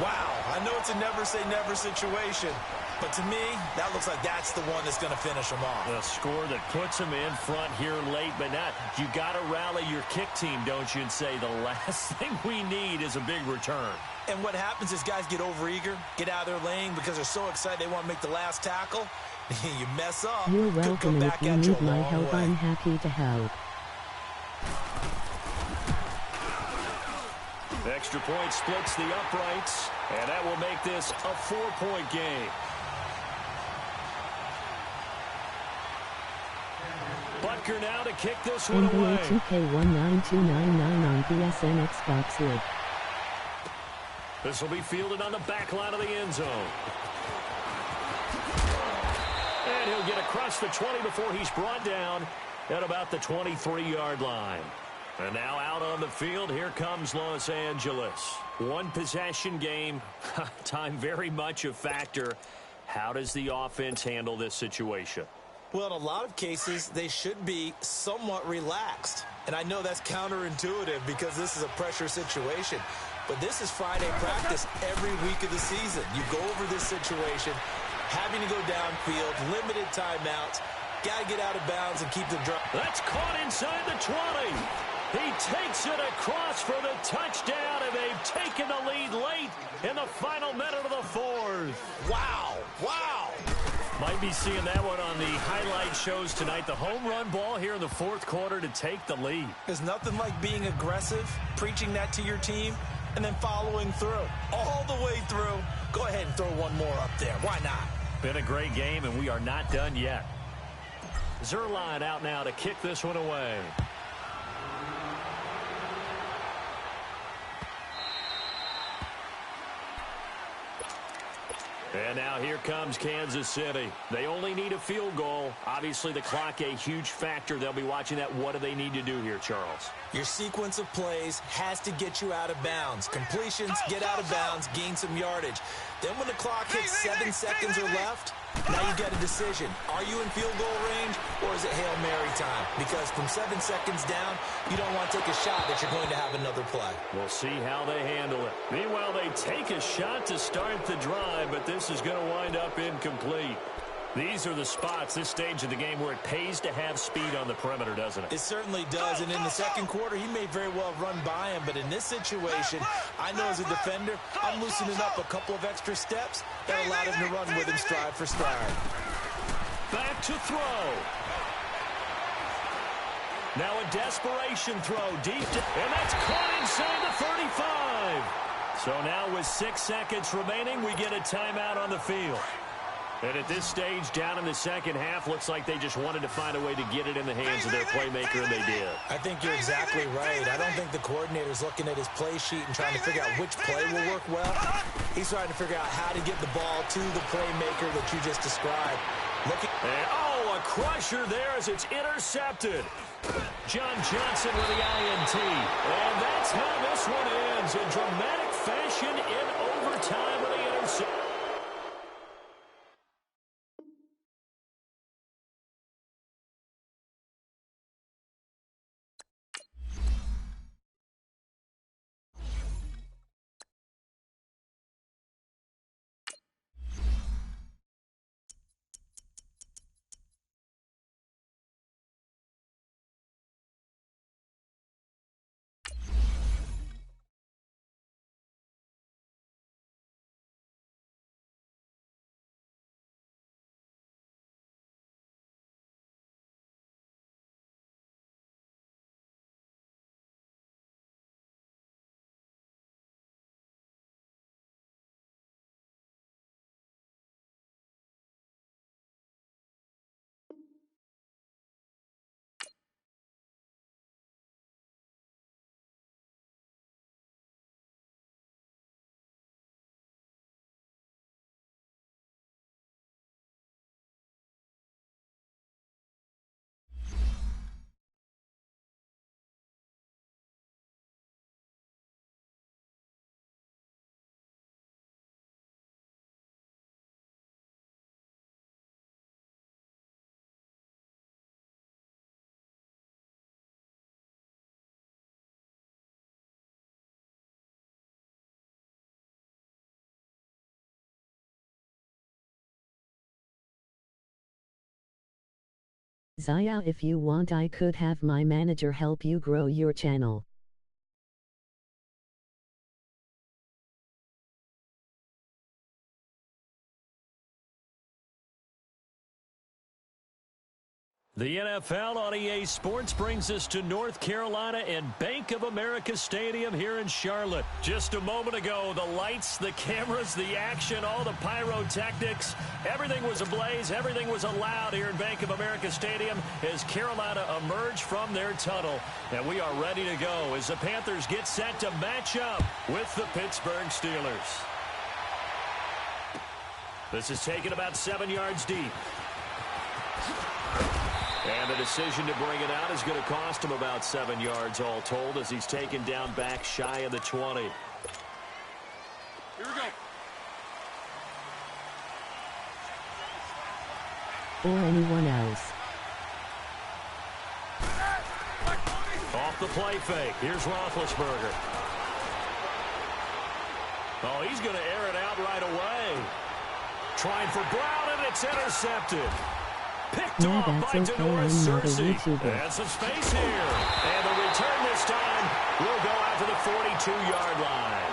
Wow, I know it's a never-say-never situation, but to me, that looks like that's the one that's going to finish them off. A score that puts them in front here late, but not. You got to rally your kick team, don't you, and say the last thing we need is a big return. And what happens is guys get overeager, get out of their lane because they're so excited they want to make the last tackle. You mess up. You're welcome, and if you need my help, I'm happy to help. Extra point splits the uprights, and that will make this a 4-point game. Butker now to kick this one away. NBA 2K19299 on PSN Xbox Live. This will be fielded on the back line of the end zone. And he'll get across the 20 before he's brought down at about the 23-yard line. And now out on the field, here comes Los Angeles. One possession game, time very much a factor. How does the offense handle this situation? Well, in a lot of cases, they should be somewhat relaxed. And I know that's counterintuitive because this is a pressure situation. But this is Friday practice every week of the season. You go over this situation, having to go downfield, limited timeouts, got to get out of bounds and keep the drive. That's caught inside the 20. He takes it across for the touchdown, and they've taken the lead late in the final minute of the fourth. Wow, wow. Might be seeing that one on the highlight shows tonight. The home run ball here in the fourth quarter to take the lead. There's nothing like being aggressive, preaching that to your team, and then following through. All the way through. Go ahead and throw one more up there. Why not? Been a great game, and we are not done yet. Zerline out now to kick this one away. And now here comes Kansas City. They only need a field goal. Obviously, the clock a huge factor. They'll be watching that. What do they need to do here, Charles? Your sequence of plays has to get you out of bounds. Completions, get out of bounds, gain some yardage. Then when the clock hits 7 seconds or left, now you got a decision. Are you in field goal range, or is it Hail Mary time? Because from 7 seconds down, you don't want to take a shot that you're going to have another play. We'll see how they handle it. Meanwhile, they take a shot to start the drive, but this is going to wind up incomplete. These are the spots, this stage of the game, where it pays to have speed on the perimeter, doesn't it? It certainly does, and in the second quarter, he may very well run by him, but in this situation, I know as a defender, I'm loosening up a couple of extra steps that allowed him to run with him stride for stride. Back to throw. Now a desperation throw deep, and that's caught inside the 35. So now with 6 seconds remaining, we get a timeout on the field. And at this stage, down in the second half, looks like they just wanted to find a way to get it in the hands of their playmaker, and they did. I think you're exactly right. I don't think the coordinator's looking at his play sheet and trying to figure out which play will work well. He's trying to figure out how to get the ball to the playmaker that you just described. A crusher there as it's intercepted. John Johnson with the INT. And that's how this one ends in dramatic fashion in overtime with the interception. Zaya, if you want, I could have my manager help you grow your channel. The NFL on EA Sports brings us to North Carolina and Bank of America Stadium here in Charlotte. Just a moment ago, the lights, the cameras, the action, all the pyrotechnics, everything was ablaze, everything was allowed here in Bank of America Stadium as Carolina emerged from their tunnel. And we are ready to go as the Panthers get set to match up with the Pittsburgh Steelers. This is taken about 7 yards deep. And the decision to bring it out is going to cost him about 7 yards all told as he's taken down back shy of the 20. Here we go. Or anyone else. Off the play fake. Here's Roethlisberger. Oh, he's going to air it out right away. Trying for Brown, and it's intercepted. Picked off by Denoris Cersei. And some space here. And the return this time will go out to the 42-yard line.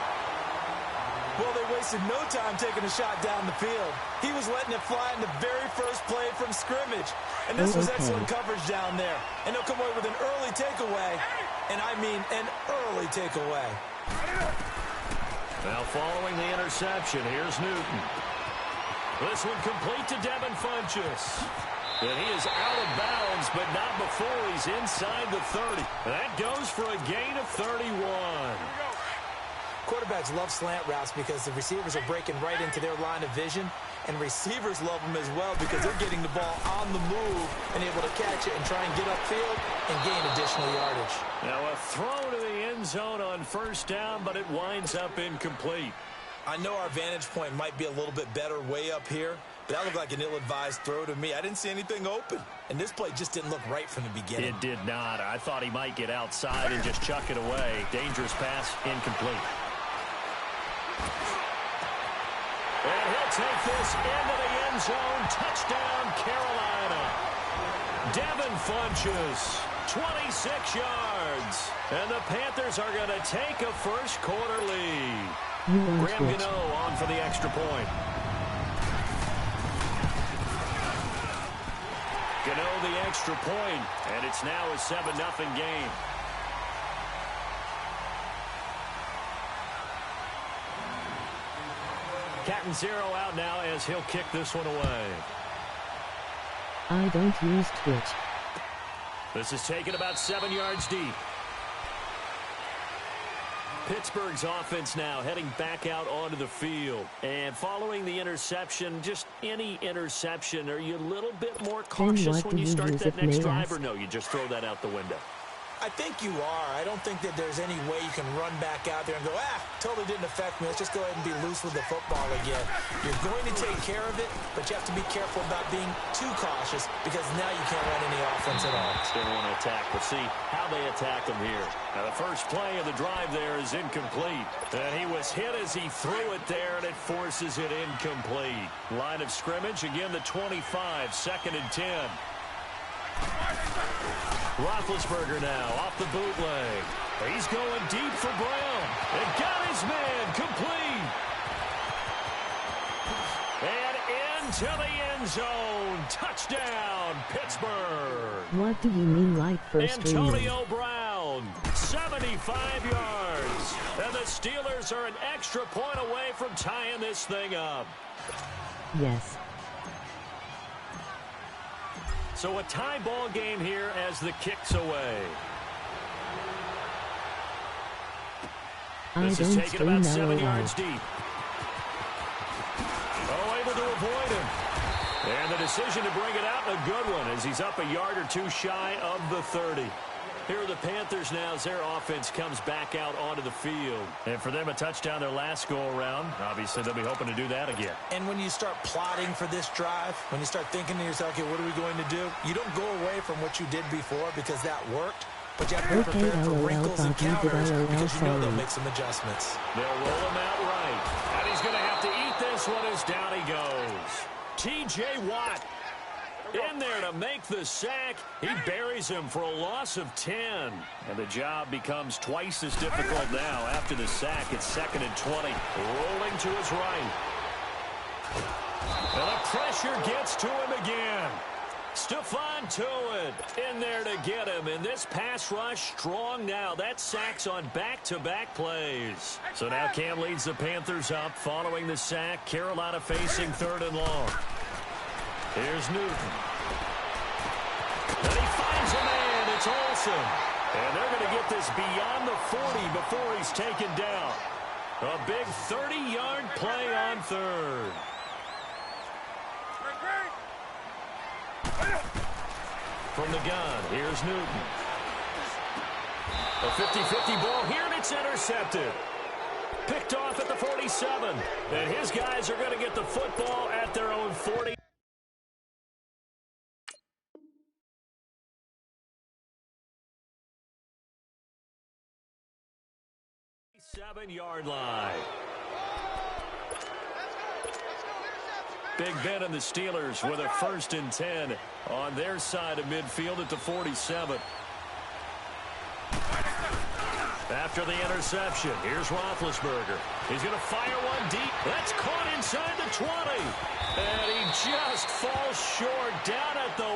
Well, they wasted no time taking a shot down the field. He was letting it fly in the very first play from scrimmage. And this was excellent coverage down there. And they'll come away with an early takeaway. And I mean an early takeaway. Now following the interception, here's Newton. This one complete to Devin Funchess. And he is out of bounds, but not before he's inside the 30. That goes for a gain of 31. Quarterbacks love slant routes because the receivers are breaking right into their line of vision, and receivers love them as well because they're getting the ball on the move and able to catch it and try and get upfield and gain additional yardage. Now a throw to the end zone on first down, but it winds up incomplete. I know our vantage point might be a little bit better way up here, but that looked like an ill-advised throw to me. I didn't see anything open, and this play just didn't look right from the beginning. It did not. I thought he might get outside and just chuck it away. Dangerous pass, incomplete. And he'll take this into the end zone. Touchdown, Carolina. Devin Funchess, 26 yards. And the Panthers are going to take a first-quarter lead. Graham Gano on for the extra point. Gano the extra point, and it's now a 7-0 game. Catanzaro out now as he'll kick this one away. I don't use Twitch. This is taken about 7 yards deep. Pittsburgh's offense now heading back out onto the field. And following the interception, just any interception, are you a little bit more cautious when you start that next drive, or no, you just throw that out the window? I think you are. I don't think that there's any way you can run back out there and go, totally didn't affect me. Let's just go ahead and be loose with the football again. You're going to take care of it, but you have to be careful about being too cautious because now you can't run any offense at all. Still want to attack. We'll see how they attack them here. Now, the first play of the drive there is incomplete. And he was hit as he threw it there, and it forces it incomplete. Line of scrimmage, again, the 25, 2nd and 10. Roethlisberger now off the bootleg. He's going deep for Brown. And got his man complete. And into the end zone. Touchdown, Pittsburgh. What do you mean like first Antonio Brown, 75 yards. And the Steelers are an extra point away from tying this thing up. Yes. So a tie ball game here as the kick's away. This is taken about 7 yards deep. Oh, able to avoid him. And the decision to bring it out, a good one, as he's up a yard or two shy of the 30. Here are the Panthers now as their offense comes back out onto the field. And for them, a touchdown their last go-around. Obviously, they'll be hoping to do that again. And when you start plotting for this drive, when you start thinking to yourself, okay, what are we going to do? You don't go away from what you did before because that worked. But you have to be prepared for wrinkles and counters because you know they'll make some adjustments. They'll roll him out right. And he's going to have to eat this one as down he goes. T.J. Watt. In there to make the sack. He buries him for a loss of 10. And the job becomes twice as difficult now. After the sack, it's 2nd and 20. Rolling to his right. And the pressure gets to him again. Stephon Tuitt in there to get him. And this pass rush strong now. That sack's on back-to-back plays. So now Cam leads the Panthers up following the sack. Carolina facing 3rd and long. Here's Newton. And he finds a man. It's Olsen. And they're going to get this beyond the 40 before he's taken down. A big 30-yard play on 3rd. From the gun, here's Newton. A 50-50 ball here, and it's intercepted. Picked off at the 47. And his guys are going to get the football at their own 40. 7-yard line. Big Ben and the Steelers with a 1st and 10 on their side of midfield at the 47. After the interception, here's Roethlisberger. He's going to fire one deep. That's caught inside the 20. And he just falls short down at the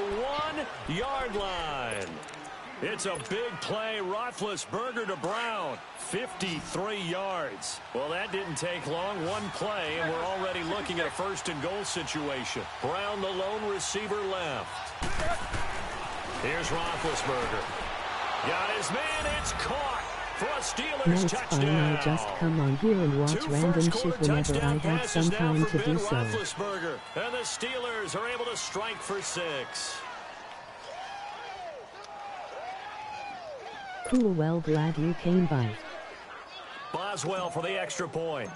1-yard line. It's a big play. Roethlisberger to Brown. 53 yards. Well, that didn't take long. One play, and we're already looking at a 1st and goal situation. Brown, the lone receiver, left. Here's Roethlisberger. Got his man. It's caught for a Steelers touchdown. I just come on here and watch random shit whenever I have some time to do so. Roethlisberger, and the Steelers are able to strike for 6. Cool, well, glad you came by. Boswell for the extra point.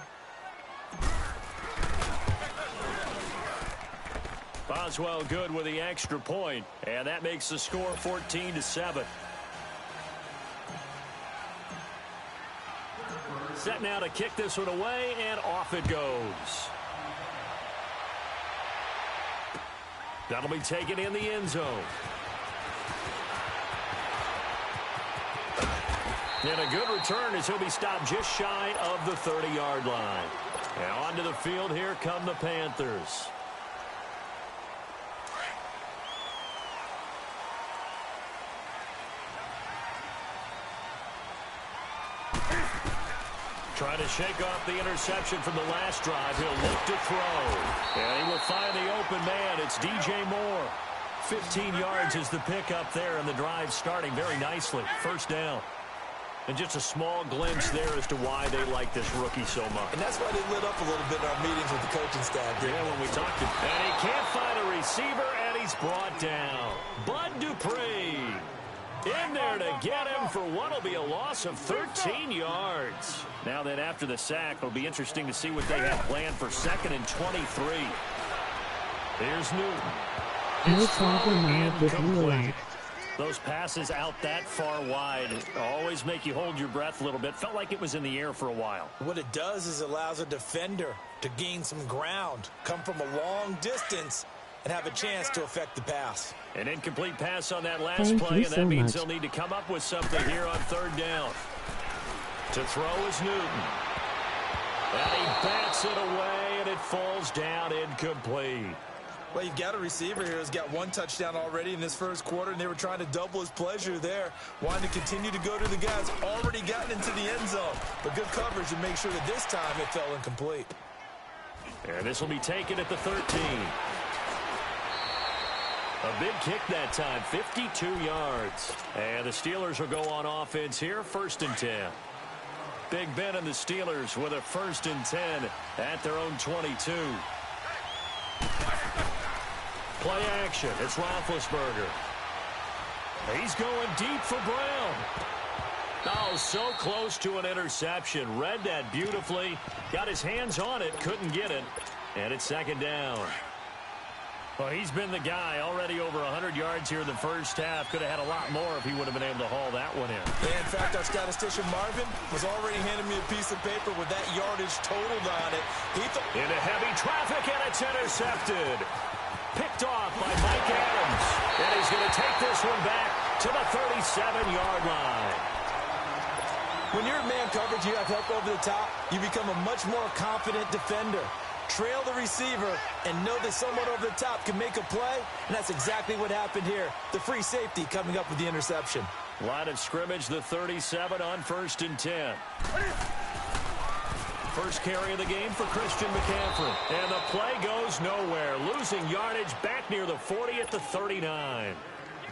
Boswell good with the extra point, and that makes the score 14-7. Set now to kick this one away, and off it goes. That'll be taken in the end zone. And a good return as he'll be stopped just shy of the 30-yard line. Now onto the field, here come the Panthers. Trying to shake off the interception from the last drive. He'll look to throw. And he will find the open man. It's DJ Moore. 15 yards is the pickup there, and the drive starting very nicely. 1st down. And just a small glimpse there as to why they like this rookie so much. And that's why they lit up a little bit in our meetings with the coaching staff. Yeah, when we talked to him. And he can't find a receiver, and he's brought down. Bud Dupree in there to get him for what will be a loss of 13 yards. Now then, after the sack, it'll be interesting to see what they have planned for 2nd and 23. Here's Newton. No problem, I'll give you a like. Those passes out that far wide always make you hold your breath a little bit. Felt like it was in the air for a while. What it does is allows a defender to gain some ground, come from a long distance, and have a chance to affect the pass. An incomplete pass on that last play, and that means they'll need to come up with something here on 3rd down. To throw is Newton. And he bats it away, and it falls down incomplete. Well, you've got a receiver here who's got 1 touchdown already in this 1st quarter, and they were trying to double his pleasure there, wanting to continue to go to the guys already gotten into the end zone. But good coverage to make sure that this time it fell incomplete. And this will be taken at the 13. A big kick that time, 52 yards. And the Steelers will go on offense here, 1st and 10. Big Ben and the Steelers with a 1st and 10 at their own 22. Play action. It's Roethlisberger. He's going deep for Brown. Oh, so close to an interception. Read that beautifully. Got his hands on it. Couldn't get it. And it's 2nd down. Well, he's been the guy already over 100 yards here in the 1st half. Could have had a lot more if he would have been able to haul that one in. Yeah, in fact, our statistician Marvin was already handing me a piece of paper with that yardage totaled on it. Into heavy traffic, and it's intercepted. Picked off by Mike Adams. take this one back to the 37-yard line. When you're in man coverage, you have help over the top, you become a much more confident defender. Trail the receiver and know that someone over the top can make a play, and that's exactly what happened here. The free safety coming up with the interception. Line of scrimmage, the 37 on 1st and 10. First carry of the game for Christian McCaffrey. And the play goes nowhere. Losing yardage back near the 40 at the 39.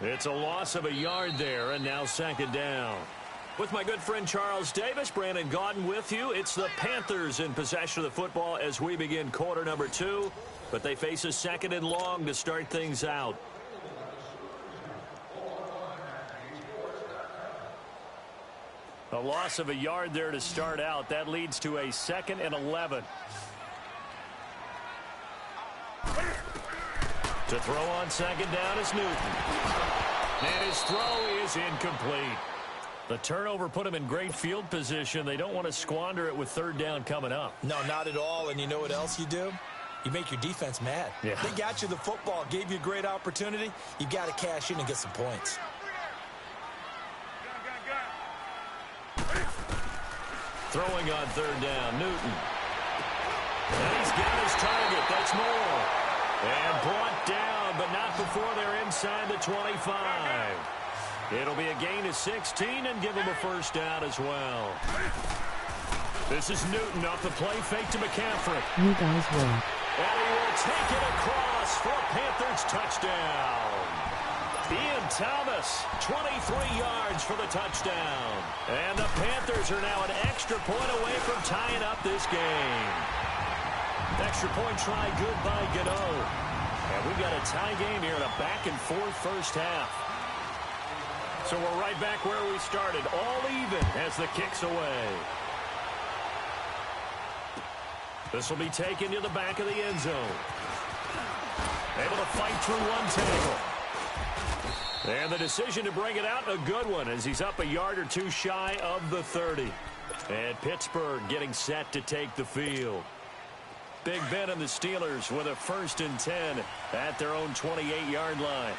It's a loss of a yard there, and now 2nd down. With my good friend Charles Davis, Brandon Gaudin with you. It's the Panthers in possession of the football as we begin quarter number 2. But they face a 2nd and long to start things out. A loss of a yard there to start out. That leads to a 2nd and 11. To throw on 2nd down is Newton. And his throw is incomplete. The turnover put him in great field position. They don't want to squander it with 3rd down coming up. No, not at all. And you know what else you do? You make your defense mad. Yeah. They got you the football, gave you a great opportunity. You got to cash in and get some points. Throwing on 3rd down, Newton. And he's got his target. That's Moore. And brought down, but not before they're inside the 25. It'll be a gain of 16 and give him a 1st down as well. This is Newton off the play fake to McCaffrey. You guys rock. And he will take it across for a Panthers touchdown. Ian Thomas, 23 yards for the touchdown. And the Panthers are now an extra point away from tying up this game. Extra point try good by Gano. And we've got a tie game here in a back-and-forth first half. So we're right back where we started, all even as the kick's away. This will be taken to the back of the end zone. Able to fight through one tackle. And the decision to bring it out, a good one, as he's up a yard or two shy of the 30. And Pittsburgh getting set to take the field. Big Ben and the Steelers with a 1st and 10 at their own 28-yard line.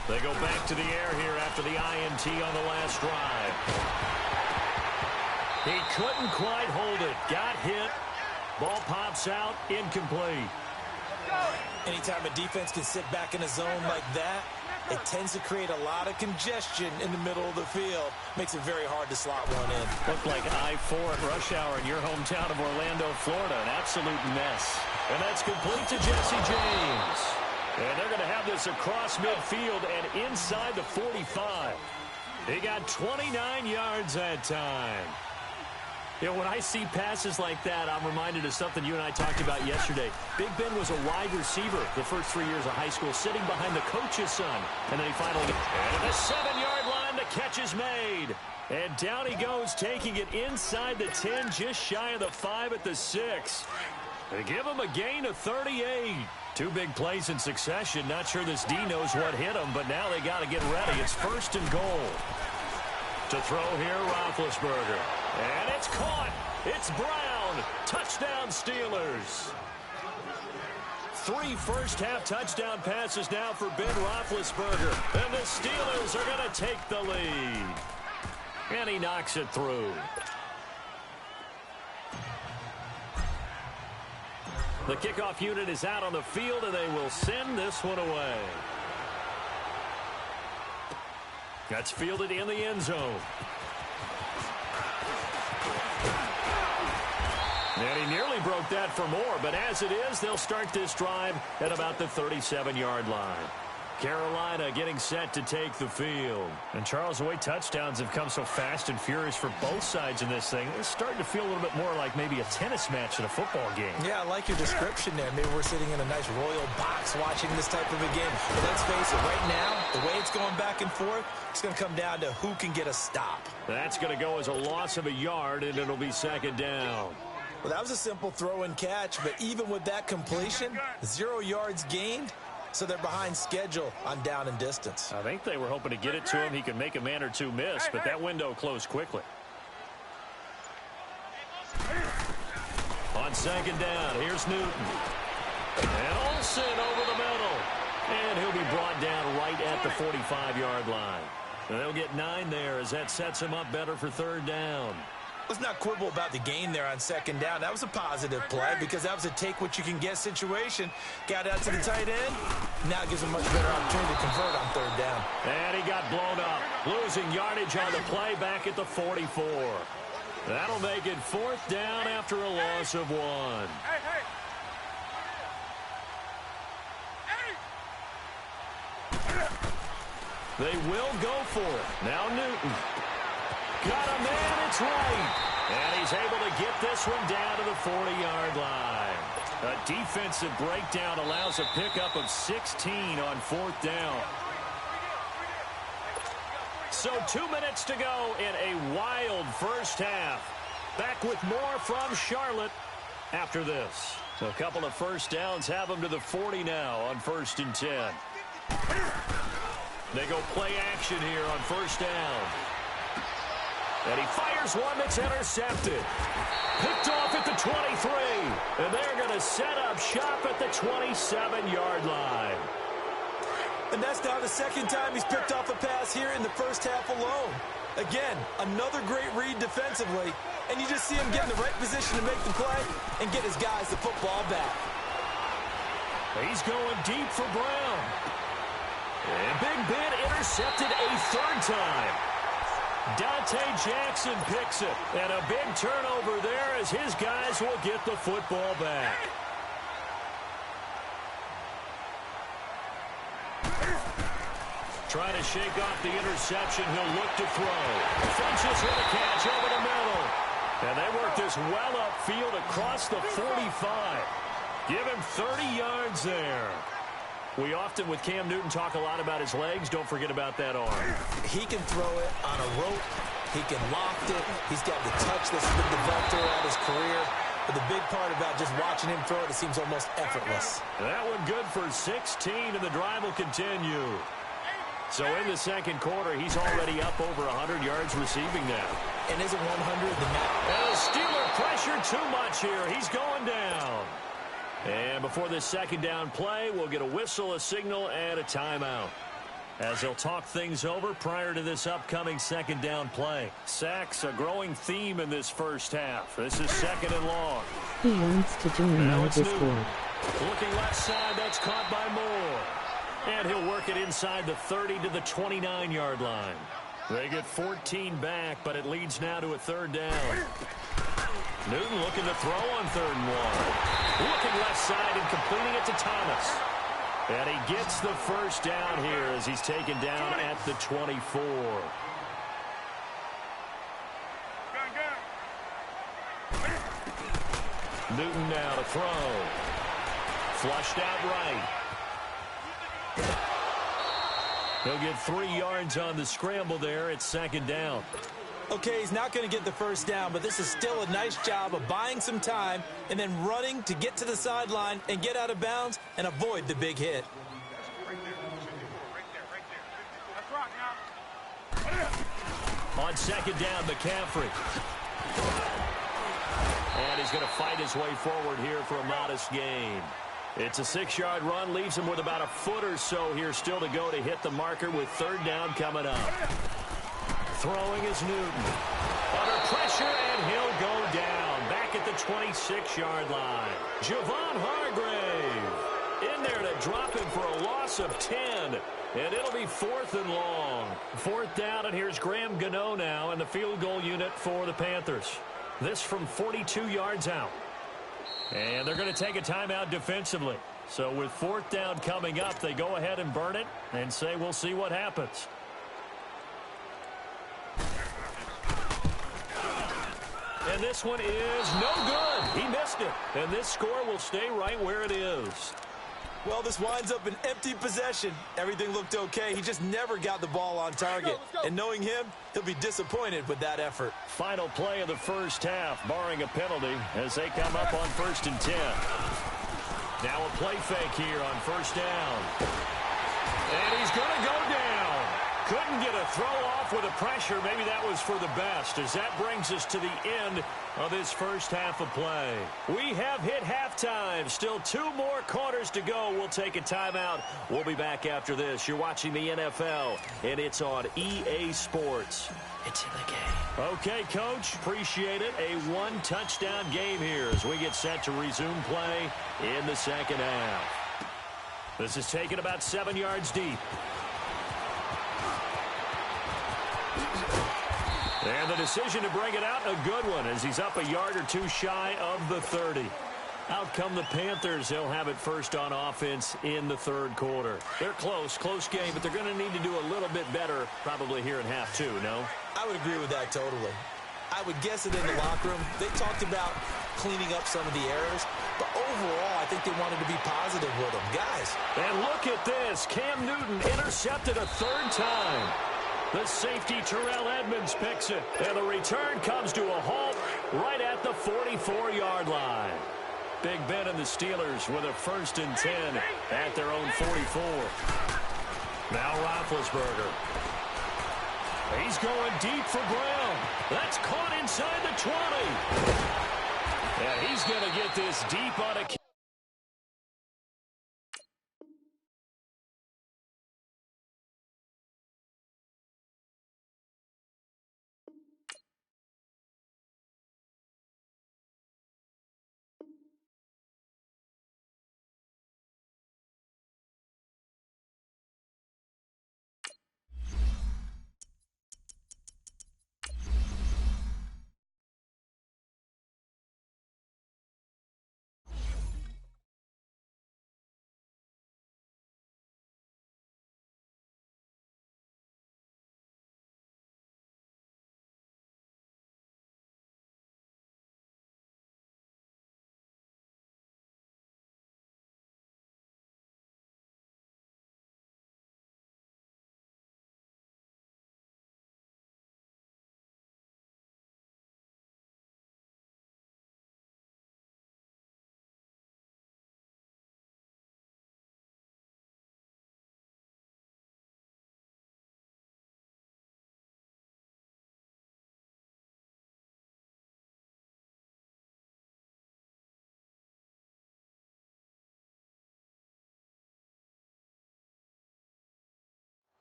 They go back to the air here after the INT on the last drive. He couldn't quite hold it. Got hit. Ball pops out. Incomplete. Anytime a defense can sit back in a zone like that, it tends to create a lot of congestion in the middle of the field. Makes it very hard to slot one in. Looked like I-4 at rush hour in your hometown of Orlando, Florida. An absolute mess. And that's complete to Jesse James. And they're going to have this across midfield and inside the 45. He got 29 yards that time. You know, when I see passes like that, I'm reminded of something you and I talked about yesterday. Big Ben was a wide receiver the first 3 years of high school, sitting behind the coach's son. And then he finally... And the 7-yard line, the catch is made. And down he goes, taking it inside the 10, just shy of the 5 at the 6. They give him a gain of 38. 2 big plays in succession. Not sure this D knows what hit him, but now they got to get ready. It's 1st and goal. To throw here, Roethlisberger. And it's caught. It's Brown. Touchdown, Steelers. 3 first-half touchdown passes now for Ben Roethlisberger. And the Steelers are going to take the lead. And he knocks it through. The kickoff unit is out on the field, and they will send this one away. That's fielded in the end zone. And he nearly broke that for more, but as it is, they'll start this drive at about the 37-yard line. Carolina getting set to take the field. And Charles, the way touchdowns have come so fast and furious for both sides in this thing, it's starting to feel a little bit more like maybe a tennis match in a football game. Yeah, I like your description there. Maybe we're sitting in a nice royal box watching this type of a game. But let's face it, right now, the way it's going back and forth, it's going to come down to who can get a stop. That's going to go as a loss of a yard, and it'll be 2nd down. Well, that was a simple throw and catch, but even with that completion, 0 yards gained. So they're behind schedule on down and distance. I think they were hoping to get it to him. He could make a man or two miss, but that window closed quickly. On 2nd down, here's Newton. And Olsen over the middle. And he'll be brought down right at the 45-yard line. And they'll get 9 there as that sets him up better for third down. Let's not quibble about the gain there on second down. That was a positive play because that was a take-what-you-can-get situation. Got out to the tight end. Now it gives him a much better opportunity to convert on third down. And he got blown up, losing yardage on the play back at the 44. That'll make it fourth down after a loss of 1. They will go for it. Now Newton. Got a man, it's right. And he's able to get this one down to the 40-yard line. A defensive breakdown allows a pickup of 16 on fourth down. So 2 minutes to go in a wild first half. Back with more from Charlotte after this. So a couple of first downs have them to the 40 now on 1st and 10. They go play action here on first down. And he fires one that's intercepted. Picked off at the 23. And they're going to set up shop at the 27-yard line. And that's now the second time he's picked off a pass here in the first half alone. Again, another great read defensively. And you just see him get in the right position to make the play and get his guys the football back. He's going deep for Brown. And Big Ben intercepted a third time. Dante Jackson picks it. And a big turnover there as his guys will get the football back. Trying to shake off the interception. He'll look to throw. Finches with a catch over the middle. And they work this well upfield across the 45. Give him 30 yards there. We often, with Cam Newton, talk a lot about his legs. Don't forget about that arm. He can throw it on a rope. He can loft it. He's got the touch that's been developed throughout his career. But the big part about just watching him throw it, it seems almost effortless. That one good for 16, and the drive will continue. So in the second quarter, he's already up over 100 yards receiving now. And isn't 100 the now? And the Steeler pressure too much here. He's going down. And before this second down play, we'll get a whistle, a signal, and a timeout, as they'll talk things over prior to this upcoming second down play. Sacks, a growing theme in this first half. This is second and long. Who wants to join our Discord? Looking left side, that's caught by Moore. And he'll work it inside the 30 to the 29-yard line. They get 14 back, but it leads now to a third down. Newton looking to throw on 3rd and 1. Looking left side and completing it to Thomas. And he gets the first down here as he's taken down at the 24. Newton now to throw. Flushed out right. He'll get 3 yards on the scramble there. It's second down. Okay, he's not going to get the first down, but this is still a nice job of buying some time and then running to get to the sideline and get out of bounds and avoid the big hit. On second down, McCaffrey. And he's going to fight his way forward here for a modest gain. It's a 6-yard run, leaves him with about a foot or so here still to go to hit the marker with third down coming up. Throwing is Newton. Under pressure, and he'll go down. Back at the 26-yard line. Javon Hargrave in there to drop him for a loss of 10. And it'll be 4th and long. 4th down, and here's Graham Gano now in the field goal unit for the Panthers. This from 42 yards out. And they're going to take a timeout defensively. So with 4th down coming up, they go ahead and burn it and say we'll see what happens. And this one is no good. He missed it. And this score will stay right where it is. Well, this winds up an empty possession. Everything looked okay. He just never got the ball on target. Let's go. And knowing him, he'll be disappointed with that effort. Final play of the first half, barring a penalty, as they come up on 1st and 10. Now a play fake here on 1st down. And he's going to go down. Couldn't get a throw off with the pressure. Maybe that was for the best, as that brings us to the end of this first half of play. We have hit halftime. Still 2 more quarters to go. We'll take a timeout. We'll be back after this. You're watching the NFL, and it's on EA Sports. It's in the game. Okay, Coach. Appreciate it. A 1-touchdown game here as we get set to resume play in the second half. This is taken about 7 yards deep. And the decision to bring it out, a good one, as he's up a yard or 2 shy of the 30. Out come the Panthers. They'll have it first on offense in the third quarter. They're close game, but they're going to need to do a little bit better probably here in half 2, no? I would agree with that totally. I would guess that in the locker room, they talked about cleaning up some of the errors, but overall, I think they wanted to be positive with them. Guys. And look at this. Cam Newton intercepted a 3rd time. The safety, Terrell Edmonds, picks it. And the return comes to a halt right at the 44-yard line. Big Ben and the Steelers with a 1st and 10 at their own 44. Now Roethlisberger. He's going deep for Brown. That's caught inside the 20. And he's going to get this deep on a...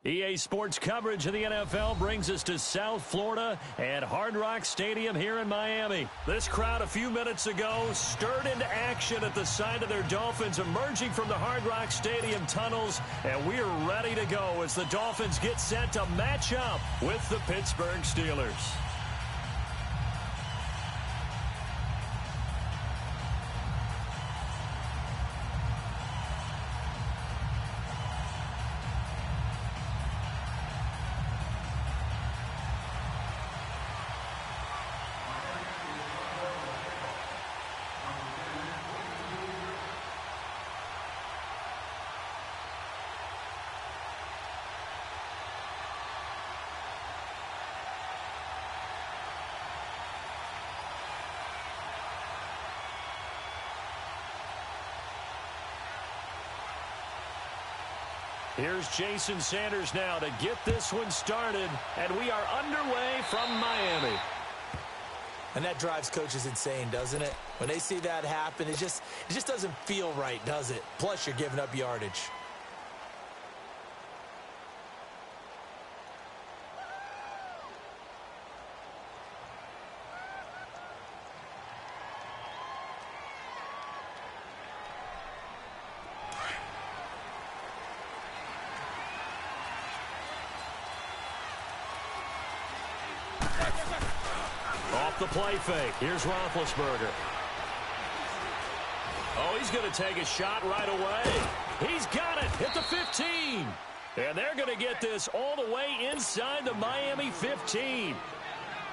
EA Sports coverage of the NFL brings us to South Florida at Hard Rock Stadium here in Miami. This crowd a few minutes ago stirred into action at the side of their Dolphins emerging from the Hard Rock Stadium tunnels, and we're ready to go as the Dolphins get set to match up with the Pittsburgh Steelers. Here's Jason Sanders now to get this one started, and we are underway from Miami. And that drives coaches insane, doesn't it? When they see that happen, it just doesn't feel right, does it? Plus, you're giving up yardage. Off the play fake. Here's Roethlisberger. Oh, he's going to take a shot right away. He's got it at the 15. And they're going to get this all the way inside the Miami 15.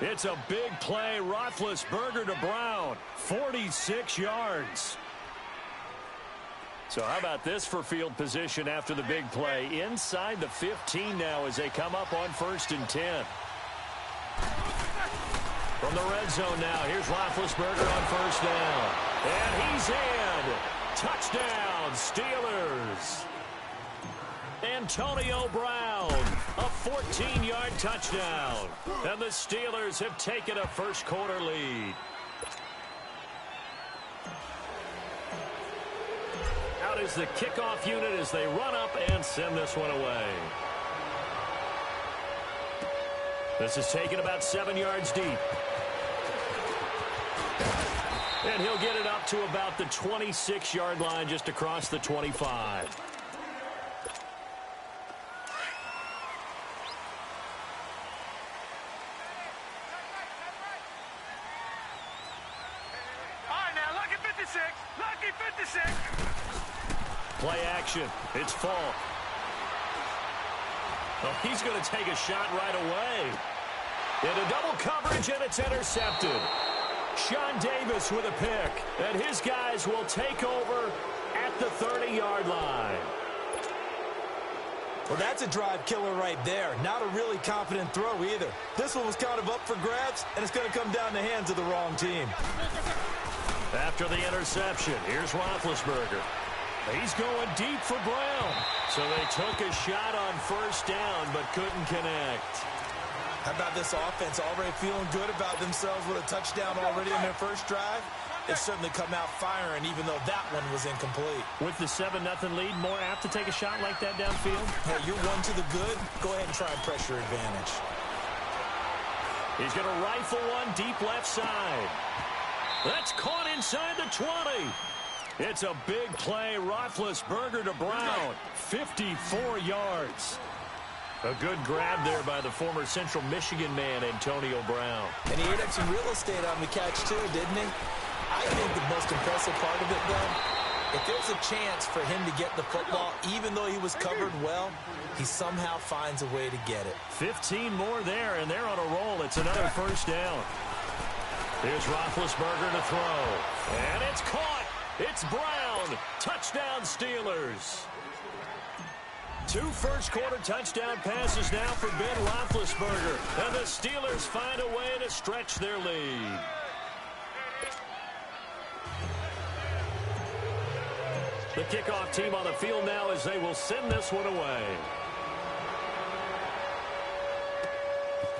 It's a big play. Roethlisberger to Brown. 46 yards. So how about this for field position after the big play? Inside the 15 now as they come up on 1st and 10. From the red zone now, here's Roethlisberger on 1st down. And he's in. Touchdown, Steelers. Antonio Brown, a 14-yard touchdown. And the Steelers have taken a first-quarter lead. Out is the kickoff unit as they run up and send this one away. This is taken about 7 yards deep. And he'll get it up to about the 26-yard line, just across the 25. Play action. It's Falk. Oh, he's going to take a shot right away. Into double coverage, and it's intercepted. Sean Davis with a pick. And his guys will take over at the 30-yard line. Well, that's a drive killer right there. Not a really confident throw either. This one was kind of up for grabs, and it's going to come down the hands of the wrong team. After the interception, here's Roethlisberger. He's going deep for Brown. So they took a shot on first down, but couldn't connect. How about this offense already feeling good about themselves with a touchdown already in their first drive? They've certainly come out firing, even though that one was incomplete. With the 7-0 lead, more apt to take a shot like that downfield? Hey, you're one to the good. Go ahead and try and pressure advantage. He's going to rifle one deep left side. That's caught inside the 20. It's a big play. Roethlisberger to Brown. 54 yards. A good grab there by the former Central Michigan man, Antonio Brown. And he ate up some real estate on the catch, too, didn't he? I think the most impressive part of it, though, if there's a chance for him to get the football, even though he was covered well, he somehow finds a way to get it. 15 more there, and they're on a roll. It's another first down. Here's Roethlisberger to throw. And it's caught. It's Brown. Touchdown, Steelers. 2 first-quarter touchdown passes now for Ben Roethlisberger. And the Steelers find a way to stretch their lead. The kickoff team on the field now as they will send this one away.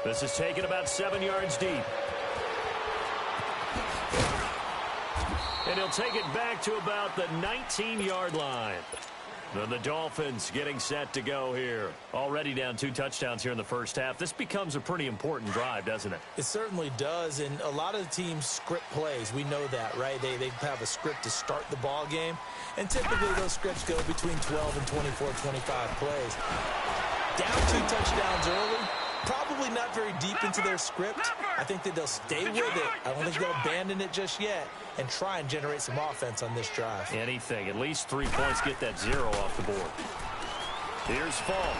This is taken about 7 yards deep. And he'll take it back to about the 19-yard line. And the Dolphins getting set to go here. Already down 2 touchdowns here in the first half. This becomes a pretty important drive, doesn't it? It certainly does, and a lot of the teams script plays. We know that, right? They have a script to start the ball game, and typically those scripts go between 12 and 24, 25 plays. Down 2 touchdowns early, probably not very deep into their script. I think that they'll stay with it. I don't think they'll abandon it just yet and try and generate some offense on this drive. Anything. At least 3 points. Get that 0 off the board. Here's Falk.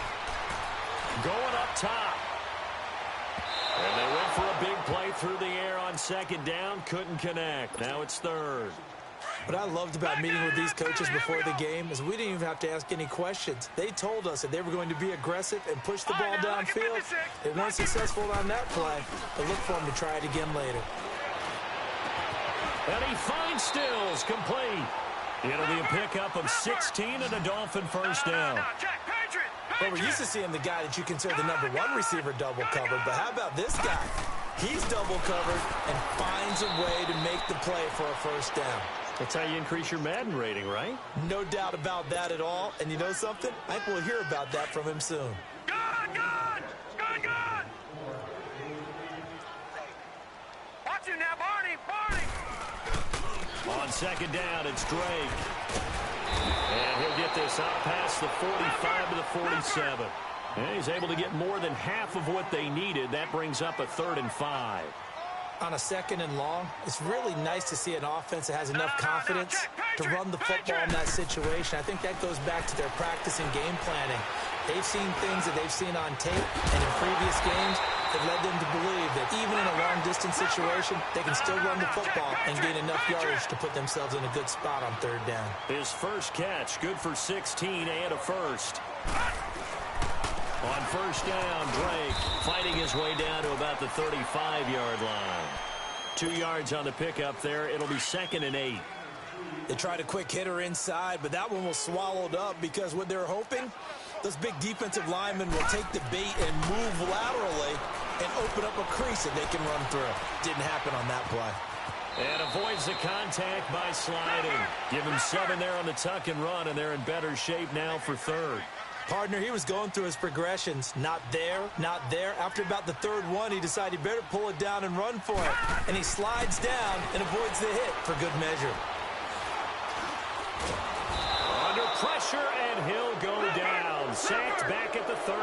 Going up top. And they went for a big play through the air on second down. Couldn't connect. Now it's third. What I loved about meeting with these coaches before the game is we didn't even have to ask any questions. They told us that they were going to be aggressive and push the ball downfield. They weren't successful on that play, but look for them to try it again later. And he finds Stills complete. It'll be a pickup of 16 and a Dolphin first down. Well, we're used to seeing the guy that you consider the number 1 receiver double covered, but how about this guy? He's double covered and finds a way to make the play for a first down. That's how you increase your Madden rating, right? No doubt about that at all. And you know something? I think we'll hear about that from him soon. Good! Watch him now, Barney! On second down, it's Drake. And he'll get this out past the 45 to the 47. And he's able to get more than half of what they needed. That brings up a 3rd and 5. On a 2nd and long, it's really nice to see an offense that has enough confidence to run the football in that situation. I think that goes back to their practice and game planning. They've seen things that they've seen on tape, and in previous games, that led them to believe that even in a long-distance situation, they can still run the football and gain enough yardage to put themselves in a good spot on 3rd down. His first catch, good for 16 and a first. On first down, Drake fighting his way down to about the 35-yard line. 2 yards on the pickup there. It'll be 2nd and 8. They tried a quick hitter inside, but that one was swallowed up because what they're hoping Those big defensive linemen will take the bait and move laterally and open up a crease that they can run through. Didn't happen on that play. And avoids the contact by sliding. Give him 7 there on the tuck and run, and they're in better shape now for third. Partner, he was going through his progressions. Not there, not there. After about the third one, he decided he better pull it down and run for it. And he slides down and avoids the hit for good measure. Under pressure, and he'll go down. Sacked back at the 31.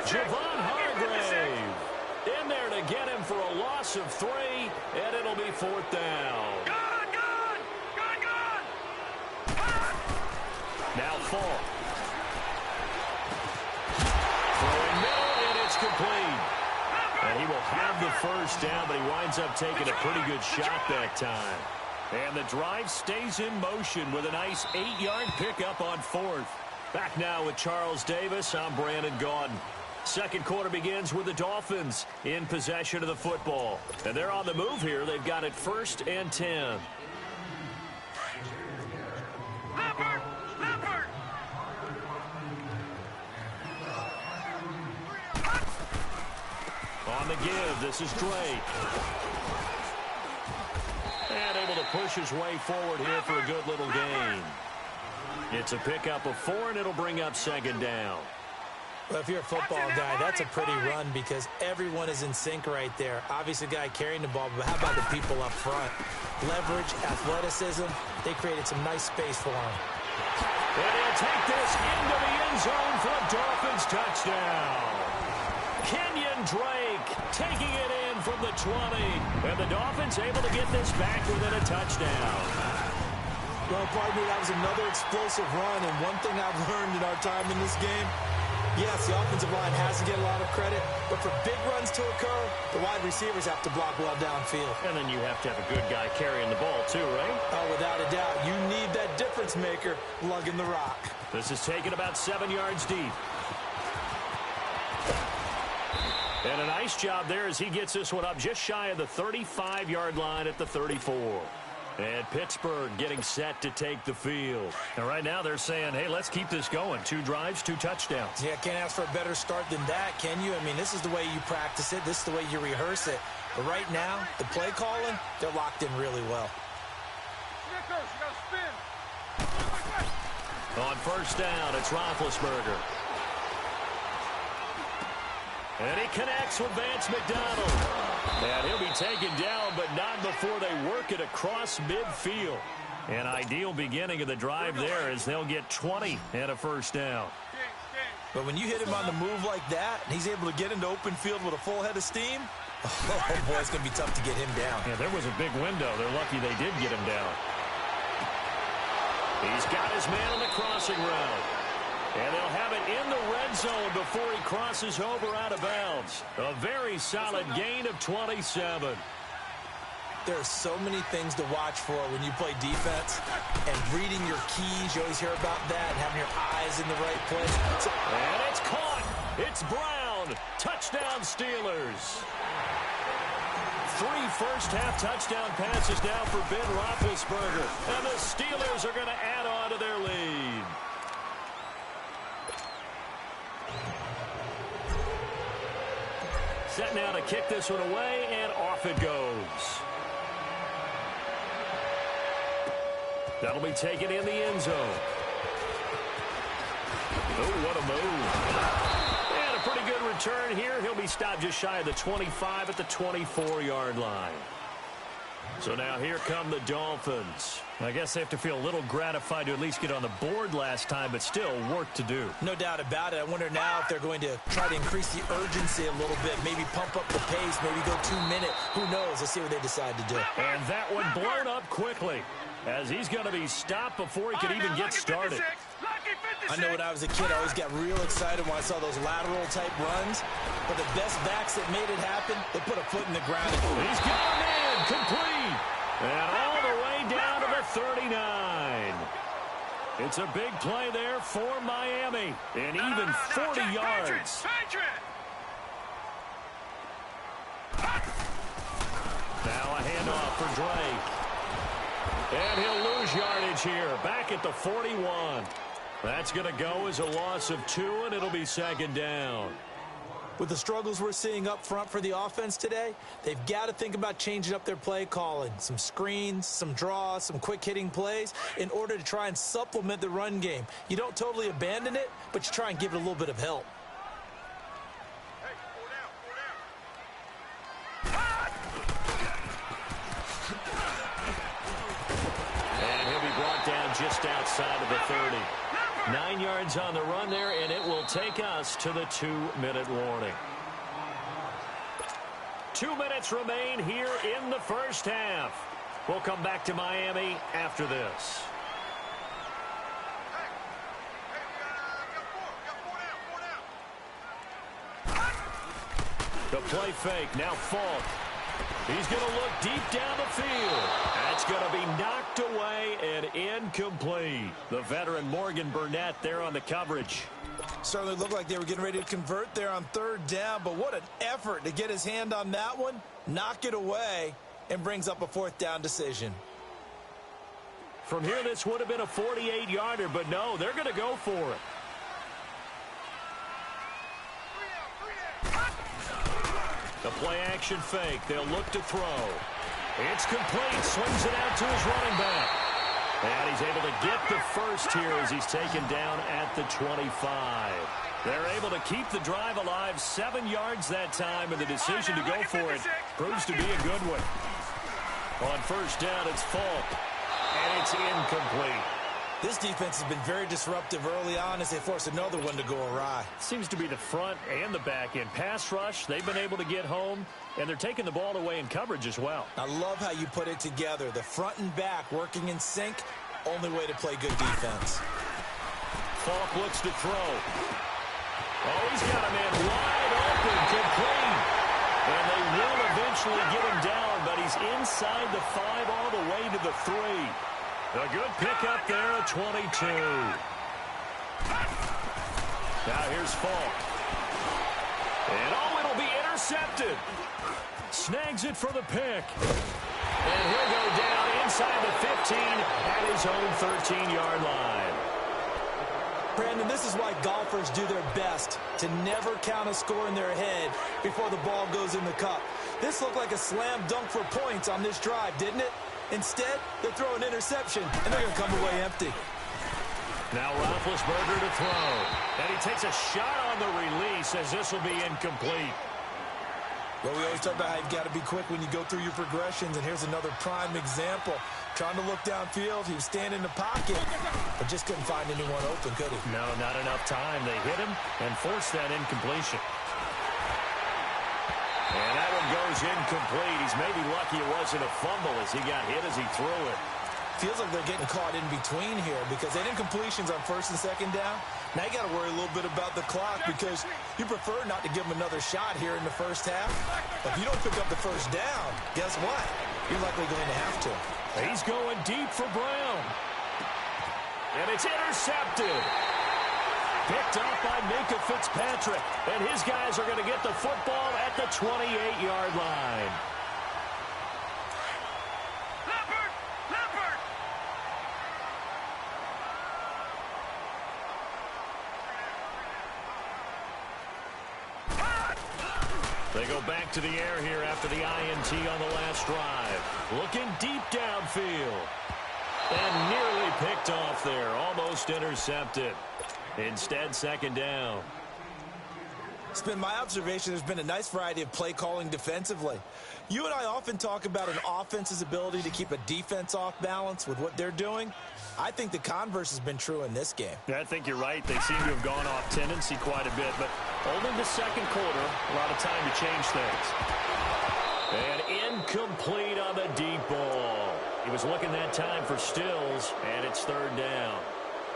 Javon Hargrave in there to get him for a loss of 3, and it'll be 4th down. Now Fall. Throwing middle, and it's complete. And he will have the first down, but he winds up taking a pretty good shot that time. And the drive stays in motion with a nice 8-yard pickup on 4th. Back now with Charles Davis. I'm Brandon Gaudin. Second quarter begins with the Dolphins in possession of the football. And they're on the move here. They've got it 1st and 10. On the give, this is Drake. And able to push his way forward here for a good little gain. It's a pickup of 4, and it'll bring up 2nd down. Well, if you're a football guy, that's a pretty run because everyone is in sync right there. Obviously, the guy carrying the ball, but how about the people up front? Leverage, athleticism, they created some nice space for him. And he'll take this into the end zone for a Dolphins touchdown. Kenyon Drake taking it in from the 20. And the Dolphins able to get this back within a touchdown. Well, partner, that was another explosive run. And one thing I've learned in our time in this game, yes, the offensive line has to get a lot of credit. But for big runs to occur, the wide receivers have to block well downfield. And then you have to have a good guy carrying the ball too, right? Oh, without a doubt. You need that difference maker lugging the rock. This is taken about 7 yards deep. And a nice job there as he gets this one up just shy of the 35-yard line at the 34. And Pittsburgh getting set to take the field. And right now they're saying, hey, let's keep this going. 2 drives, 2 touchdowns. Yeah, can't ask for a better start than that, can you? I mean, this is the way you practice it. This is the way you rehearse it. But right now, the play calling, they're locked in really well. On 1st down, it's Roethlisberger. And he connects with Vance McDonald. And he'll be taken down, but not before they work it across midfield. An ideal beginning of the drive there as they'll get 20 and a 1st down. But when you hit him on the move like that, and he's able to get into open field with a full head of steam, oh boy, it's going to be tough to get him down. Yeah, there was a big window. They're lucky they did get him down. He's got his man on the crossing route. And they'll have it in the red zone before he crosses over out of bounds. A very solid gain of 27. There are so many things to watch for when you play defense. And reading your keys, you always hear about that, and having your eyes in the right place. And it's caught. It's Brown. Touchdown Steelers. 3 first-half touchdown passes now for Ben Roethlisberger. And the Steelers are going to add on to their lead. Set now to kick this one away, and off it goes. That'll be taken in the end zone. Oh, what a move. And a pretty good return here. He'll be stopped just shy of the 25 at the 24-yard line. So now here come the Dolphins. I guess they have to feel a little gratified to at least get on the board last time, but still work to do. No doubt about it. I wonder now if they're going to try to increase the urgency a little bit, maybe pump up the pace, maybe go 2-minute. Who knows? Let's see what they decide to do. And that one blown up quickly as he's going to be stopped before he could even get started. I know when I was a kid, I always got real excited when I saw those lateral-type runs. But the best backs that made it happen, they put a foot in the ground. He's got a man complete. And all the way down to the 39. It's a big play there for Miami. And even 40 yards. Now a handoff for Drake. And he'll lose yardage here. Back at the 41. That's going to go as a loss of 2, and it'll be second down. With the struggles we're seeing up front for the offense today, they've got to think about changing up their play calling. Some screens, some draws, some quick-hitting plays in order to try and supplement the run game. You don't totally abandon it, but you try and give it a little bit of help. And he'll be brought down just outside of the 30. 9 yards on the run there, and it will take us to the 2-minute warning. 2 minutes remain here in the first half. We'll come back to Miami after this. The play fake, now Falk. He's going to look deep down the field. That's going to be knocked away and incomplete. The veteran Morgan Burnett there on the coverage. Certainly looked like they were getting ready to convert there on 3rd down, but what an effort to get his hand on that one, knock it away, and brings up a 4th down decision. From here, this would have been a 48-yarder, but no, they're going to go for it. The play-action fake. They'll look to throw. It's complete. Swings it out to his running back. And he's able to get the first here as he's taken down at the 25. They're able to keep the drive alive. 7 yards that time, and the decision to go for it proves to be a good one. On 1st down, it's Falk. And it's incomplete. This defense has been very disruptive early on as they force another one to go awry. Seems to be the front and the back end. Pass rush, they've been able to get home, and they're taking the ball away in coverage as well. I love how you put it together. The front and back working in sync, only way to play good defense. Falk looks to throw. Oh, he's got a man wide open, complete. And they will eventually get him down, but he's inside the 5 all the way to the 3. A good pickup there at 22. Now here's Falk. And oh, it'll be intercepted. Snags it for the pick. And he'll go down inside the 15 at his own 13-yard line. Brandon, this is why golfers do their best to never count a score in their head before the ball goes in the cup. This looked like a slam dunk for points on this drive, didn't it? Instead, they throw an interception, and they're going to come away empty. Now Roethlisberger to throw. And he takes a shot on the release as this will be incomplete. Well, we always talk about how you've got to be quick when you go through your progressions, and here's another prime example. Trying to look downfield, he was standing in the pocket, but just couldn't find anyone open, could he? No, not enough time. They hit him and forced that incompletion. And that one goes incomplete. He's maybe lucky it wasn't a fumble as he got hit as he threw it. Feels like they're getting caught in between here because they did incompletions on 1st and 2nd down. Now you got to worry a little bit about the clock because you prefer not to give them another shot here in the 1st half. If you don't pick up the 1st down, guess what? You're likely going to have to. He's going deep for Brown. And it's intercepted. Picked up by Minka Fitzpatrick. And his guys are going to get the football at the 28-yard line. They go back to the air here after the INT on the last drive. Looking deep downfield. And nearly picked off there. Almost intercepted. Instead, 2nd down. It's been my observation there's been a nice variety of play calling defensively. You and I often talk about an offense's ability to keep a defense off balance with what they're doing. I think the converse has been true in this game. Yeah, I think you're right. They seem to have gone off tendency quite a bit, but only the 2nd quarter, a lot of time to change things. And incomplete on the deep ball. He was looking that time for Stills, and it's 3rd down.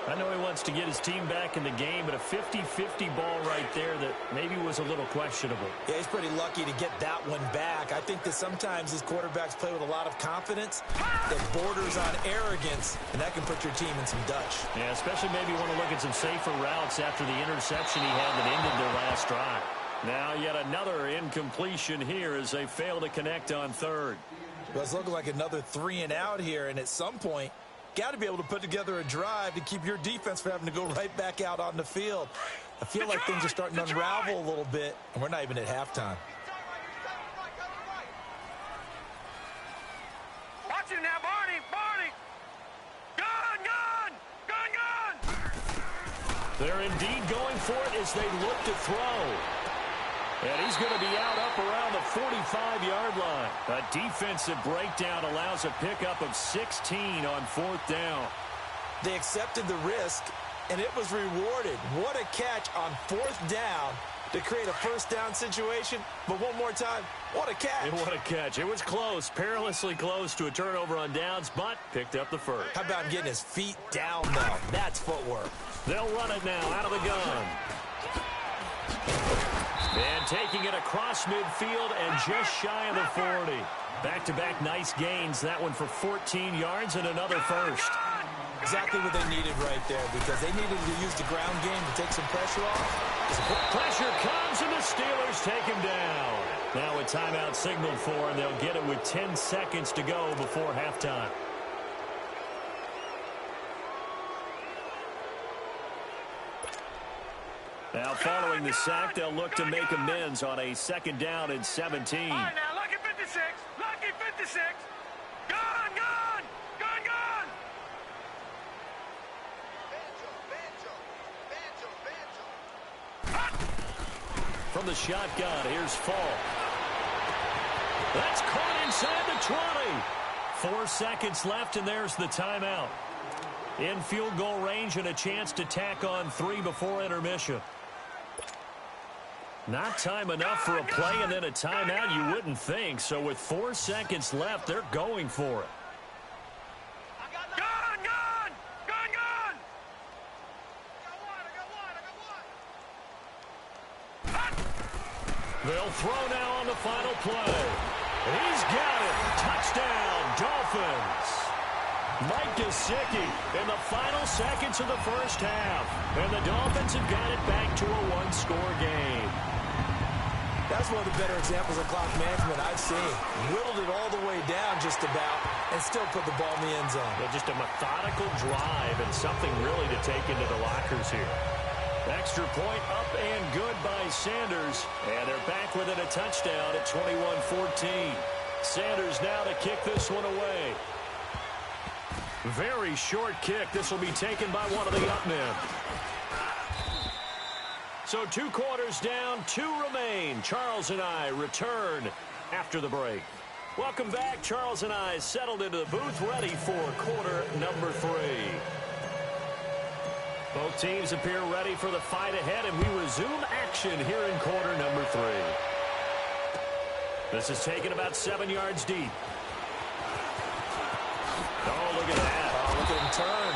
I know he wants to get his team back in the game, but a 50-50 ball right there that maybe was a little questionable. Yeah, he's pretty lucky to get that one back. I think that sometimes these quarterbacks play with a lot of confidence that borders on arrogance, and that can put your team in some Dutch. Yeah, especially maybe want to look at some safer routes after the interception he had that ended their last drive. Now yet another incompletion here as they fail to connect on 3rd. Well, it's looking like another 3 and out here, and at some point, got to be able to put together a drive to keep your defense from having to go right back out on the field. I feel like things are starting to unravel a little bit, and we're not even at halftime. Watch it now, Barney! Barney! Gun! Gun! Gun! Gun! They're indeed going for it as they look to throw. And he's going to be out up around the 45-yard line. A defensive breakdown allows a pickup of 16 on 4th down. They accepted the risk, and it was rewarded. What a catch on 4th down to create a first down situation. But one more time, what a catch. And what a catch. It was close, perilously close to a turnover on downs, but picked up the first. How about getting his feet down, though? That's footwork. They'll run it now out of the gun. And taking it across midfield and just shy of the 40. Back-to-back nice gains. That one for 14 yards and another first. Exactly what they needed right there, because they needed to use the ground game to take some pressure off. Pressure comes, and the Steelers take him down. Now a timeout signaled for, and they'll get it with 10 seconds to go before halftime. Now, following the sack, they'll look to make amends on a 2nd down and 17. All right, now, lucky 56. Lucky 56. Gun! Gun! Gun! Gun! From the shotgun, here's Falk. That's caught inside the 20. 4 seconds left, and there's the timeout. In field goal range and a chance to tack on 3 before intermission. Not time enough for a play and then a timeout, you wouldn't think. So with 4 seconds left, they're going for it. Gun! Gun! Gun! Gun! They'll throw now on the final play. He's got it. Touchdown, Dolphins. Mike Gesicki in the final seconds of the first half. And the Dolphins have got it back to a 1-score game. That's one of the better examples of clock management I've seen. Whittled it all the way down just about and still put the ball in the end zone. Yeah, just a methodical drive and something really to take into the lockers here. Extra point up and good by Sanders. And they're back within a touchdown at 21-14. Sanders now to kick this one away. Very short kick. This will be taken by one of the up men. So 2 quarters down, 2 remain. Charles and I return after the break. Welcome back. Charles and I settled into the booth, ready for quarter number 3. Both teams appear ready for the fight ahead, and we resume action here in quarter number 3. This is taken about 7 yards deep. Oh, look at that. Oh, look at him turn.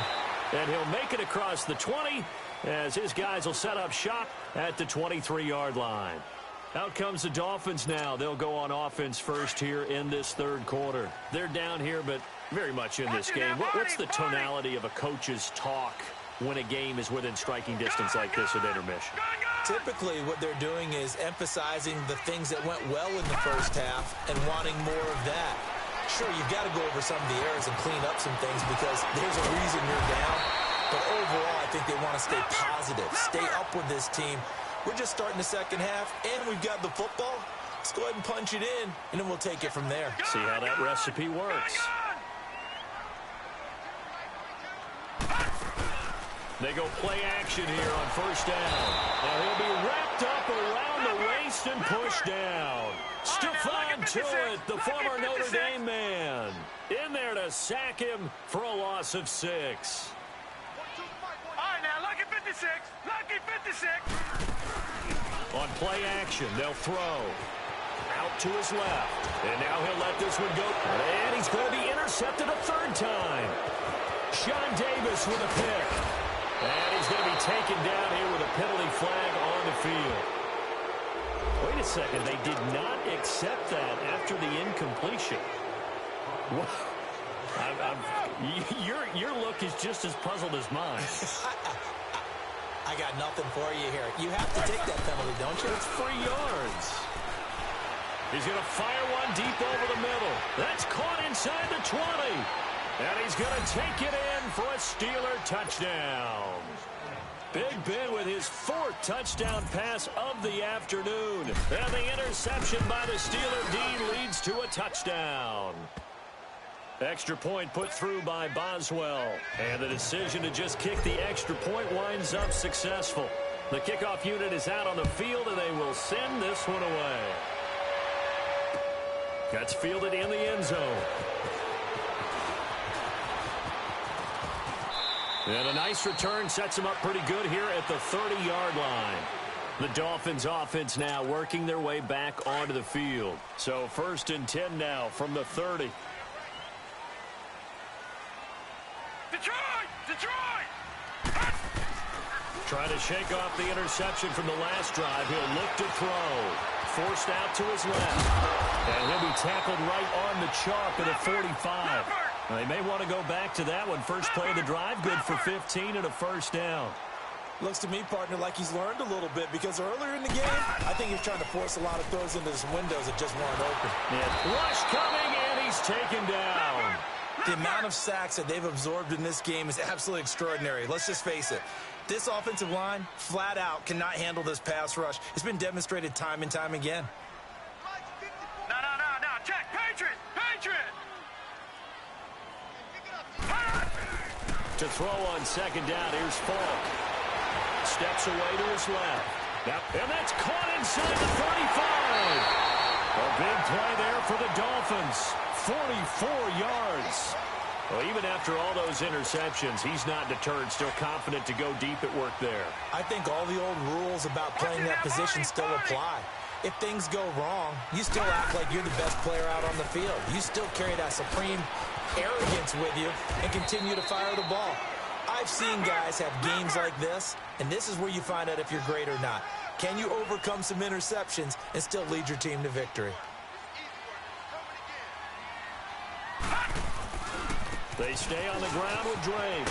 And he'll make it across the 20 as his guys will set up shop at the 23-yard line. Out comes the Dolphins now. They'll go on offense first here in this 3rd quarter. They're down here, but very much in this game. What's the tonality of a coach's talk when a game is within striking distance like this at intermission? Typically, what they're doing is emphasizing the things that went well in the first half and wanting more of that. Sure, you've got to go over some of the errors and clean up some things because there's a reason you're down. But overall, I think they want to stay positive, stay up with this team. We're just starting the second half, and we've got the football. Let's go ahead and punch it in, and then we'll take it from there. See how that recipe works. They go play action here on first down. Now he'll be wrapped up around the waist and pushed down. Stephon Tuitt, the former Notre Dame man, in there to sack him for a loss of 6. All right, now, lucky 56. Lucky 56. On play action, they'll throw. Out to his left. And now he'll let this one go. And he's going to be intercepted a 3rd time. Sean Davis with a pick. And he's going to be taken down here with a penalty flag on the field. Wait a second. They did not accept that after the incompletion. Your look is just as puzzled as mine. I got nothing for you here. You have to take that penalty, don't you? It's 3 yards. He's going to fire one deep over the middle. That's caught inside the 20. And he's going to take it in for a Steeler touchdown. Big Ben with his 4th touchdown pass of the afternoon. And the interception by the Steeler D leads to a touchdown. Extra point put through by Boswell. And the decision to just kick the extra point winds up successful. The kickoff unit is out on the field, and they will send this one away. Gets fielded in the end zone. And a nice return sets him up pretty good here at the 30-yard line. The Dolphins offense now working their way back onto the field. So 1st and 10 now from the 30. Detroit! Trying to shake off the interception from the last drive. He'll look to throw. Forced out to his left. And he'll be tackled right on the chalk at the 45. They may want to go back to that one. First play of the drive, good for 15 and a first down. Looks to me, partner, like he's learned a little bit because earlier in the game, I think he's trying to force a lot of throws into some windows that just weren't open. Yeah. Rush coming, and he's taken down. The amount of sacks that they've absorbed in this game is absolutely extraordinary. Let's just face it. This offensive line, flat out, cannot handle this pass rush. It's been demonstrated time and time again. No. Check. Patriot. To throw on 2nd down, here's Falk. Steps away to his left. And that's caught inside the 35. A big play there for the Dolphins. 44 yards. Well, even after all those interceptions, he's not deterred, still confident to go deep at work there. I think all the old rules about playing that position still apply. If things go wrong, you still act like you're the best player out on the field. You still carry that supreme arrogance with you and continue to fire the ball. I've seen guys have games like this, and this is where you find out if you're great or not. Can you overcome some interceptions and still lead your team to victory? They stay on the ground with Drake.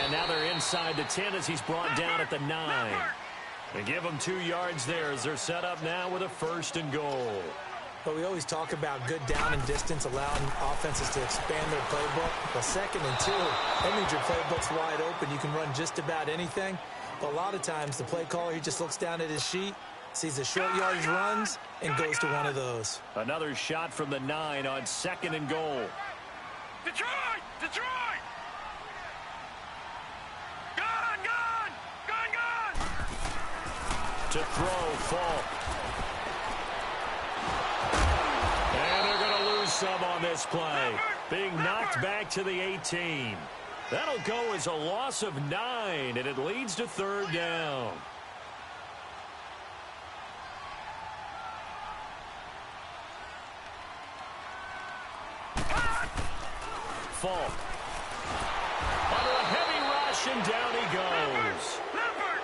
And now they're inside the 10 as he's brought down at the 9. They give them 2 yards there as they're set up now with a 1st and goal. But we always talk about good down and distance, allowing offenses to expand their playbook. Well, 2nd and 2, that means your playbook's wide open. You can run just about anything. But a lot of times, the play caller, he just looks down at his sheet, sees the short yardage runs, and goes to one of those. Another shot from the 9 on 2nd and goal. Detroit! Gun! To throw, Falk. And they're going to lose some on this play. Being knocked back to the 18. That'll go as a loss of 9, and it leads to 3rd down. Falk. Under a heavy rush, and down he goes.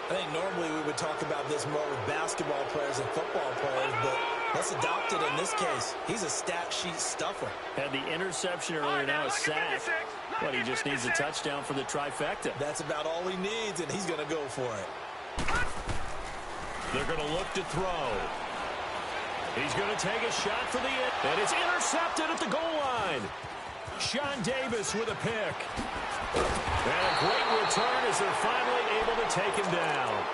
I think normally we would talk about this more with basketball players and football players, but let's adopt it in this case. He's a stat sheet stuffer. Had the interception earlier, now a sack. But he just needs a touchdown for the trifecta. That's about all he needs, and he's going to go for it. They're going to look to throw. He's going to take a shot for the end, and it's intercepted at the goal line. Sean Davis with a pick. And a great return as they're finally able to take him down.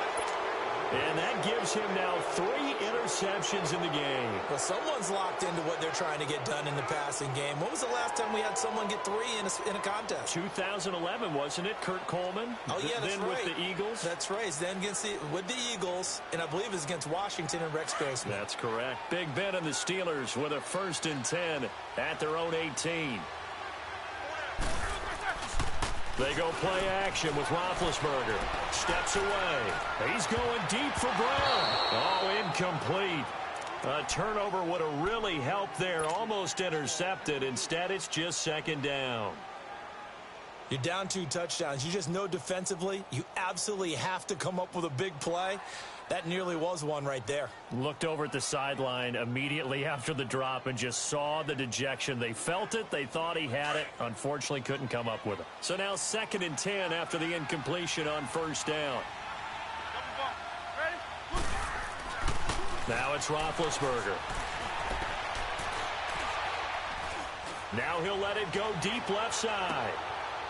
And that gives him now 3 interceptions in the game. Well, someone's locked into what they're trying to get done in the passing game. When was the last time we had someone get 3 in a contest? 2011, wasn't it? Kurt Coleman? Oh, yeah, that's then right. with the Eagles? That's right. Then with the Eagles, and I believe it was against Washington and Rex Grossman. That's correct. Big Ben and the Steelers with a 1st and 10 at their own 18. They go play action with Roethlisberger. Steps away. He's going deep for Brown. Oh, incomplete. A turnover would have really helped there. Almost intercepted. Instead, it's just 2nd down. You're down 2 touchdowns. You just know defensively you absolutely have to come up with a big play. That nearly was one right there. Looked over at the sideline immediately after the drop and just saw the dejection. They felt it. They thought he had it. Unfortunately, couldn't come up with it. So now 2nd and 10 after the incompletion on 1st down. Now it's Roethlisberger. Now he'll let it go deep left side.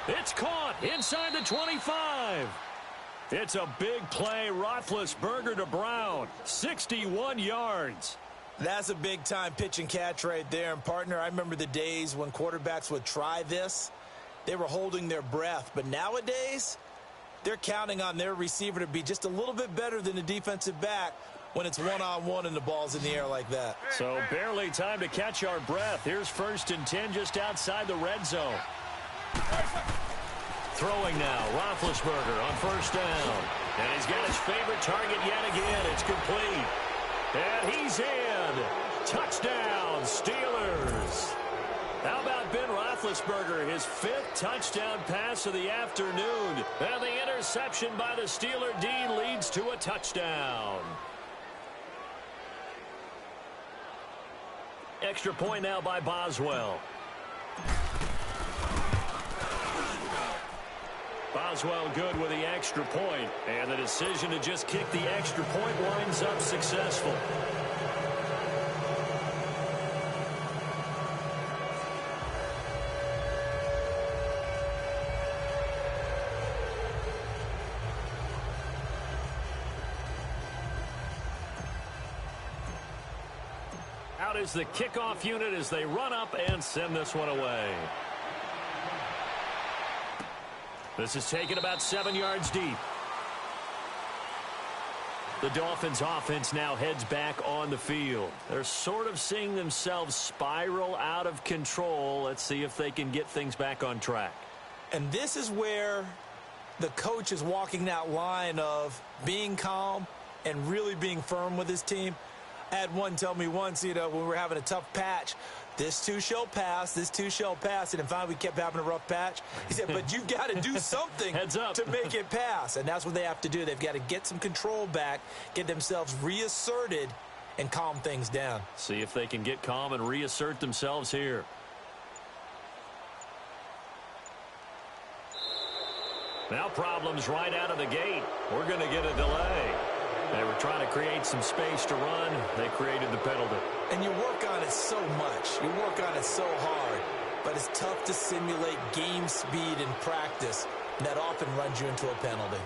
It's caught inside the 25. It's a big play. Roethlisberger to Brown. 61 yards. That's a big-time pitch and catch right there. And, partner, I remember the days when quarterbacks would try this. They were holding their breath. But nowadays, they're counting on their receiver to be just a little bit better than the defensive back when it's one-on-one and the ball's in the air like that. So barely time to catch our breath. Here's 1st and 10 just outside the red zone. Throwing now, Roethlisberger on 1st down. And he's got his favorite target yet again. It's complete. And he's in. Touchdown, Steelers. How about Ben Roethlisberger, his 5th touchdown pass of the afternoon. And the interception by the Steeler D leads to a touchdown. Extra point now by Boswell. Boswell good with the extra point, and the decision to just kick the extra point winds up successful. Out is the kickoff unit as they run up and send this one away. This is taken about 7 yards deep. The Dolphins offense now heads back on the field. They're sort of seeing themselves spiral out of control. Let's see if they can get things back on track. And this is where the coach is walking that line of being calm and really being firm with his team. I had one tell me once, when we were having a tough patch, this too shall pass, this too shall pass. And finally we kept having a rough patch. He said, but you've got to do something Heads up. to make it pass. And that's what they have to do. They've got to get some control back, get themselves reasserted, and calm things down. See if they can get calm and reassert themselves here. Now problems right out of the gate. We're going to get a delay. They were trying to create some space to run. They created the penalty. And you work on it so much. You work on it so hard. But it's tough to simulate game speed in practice. And that often runs you into a penalty.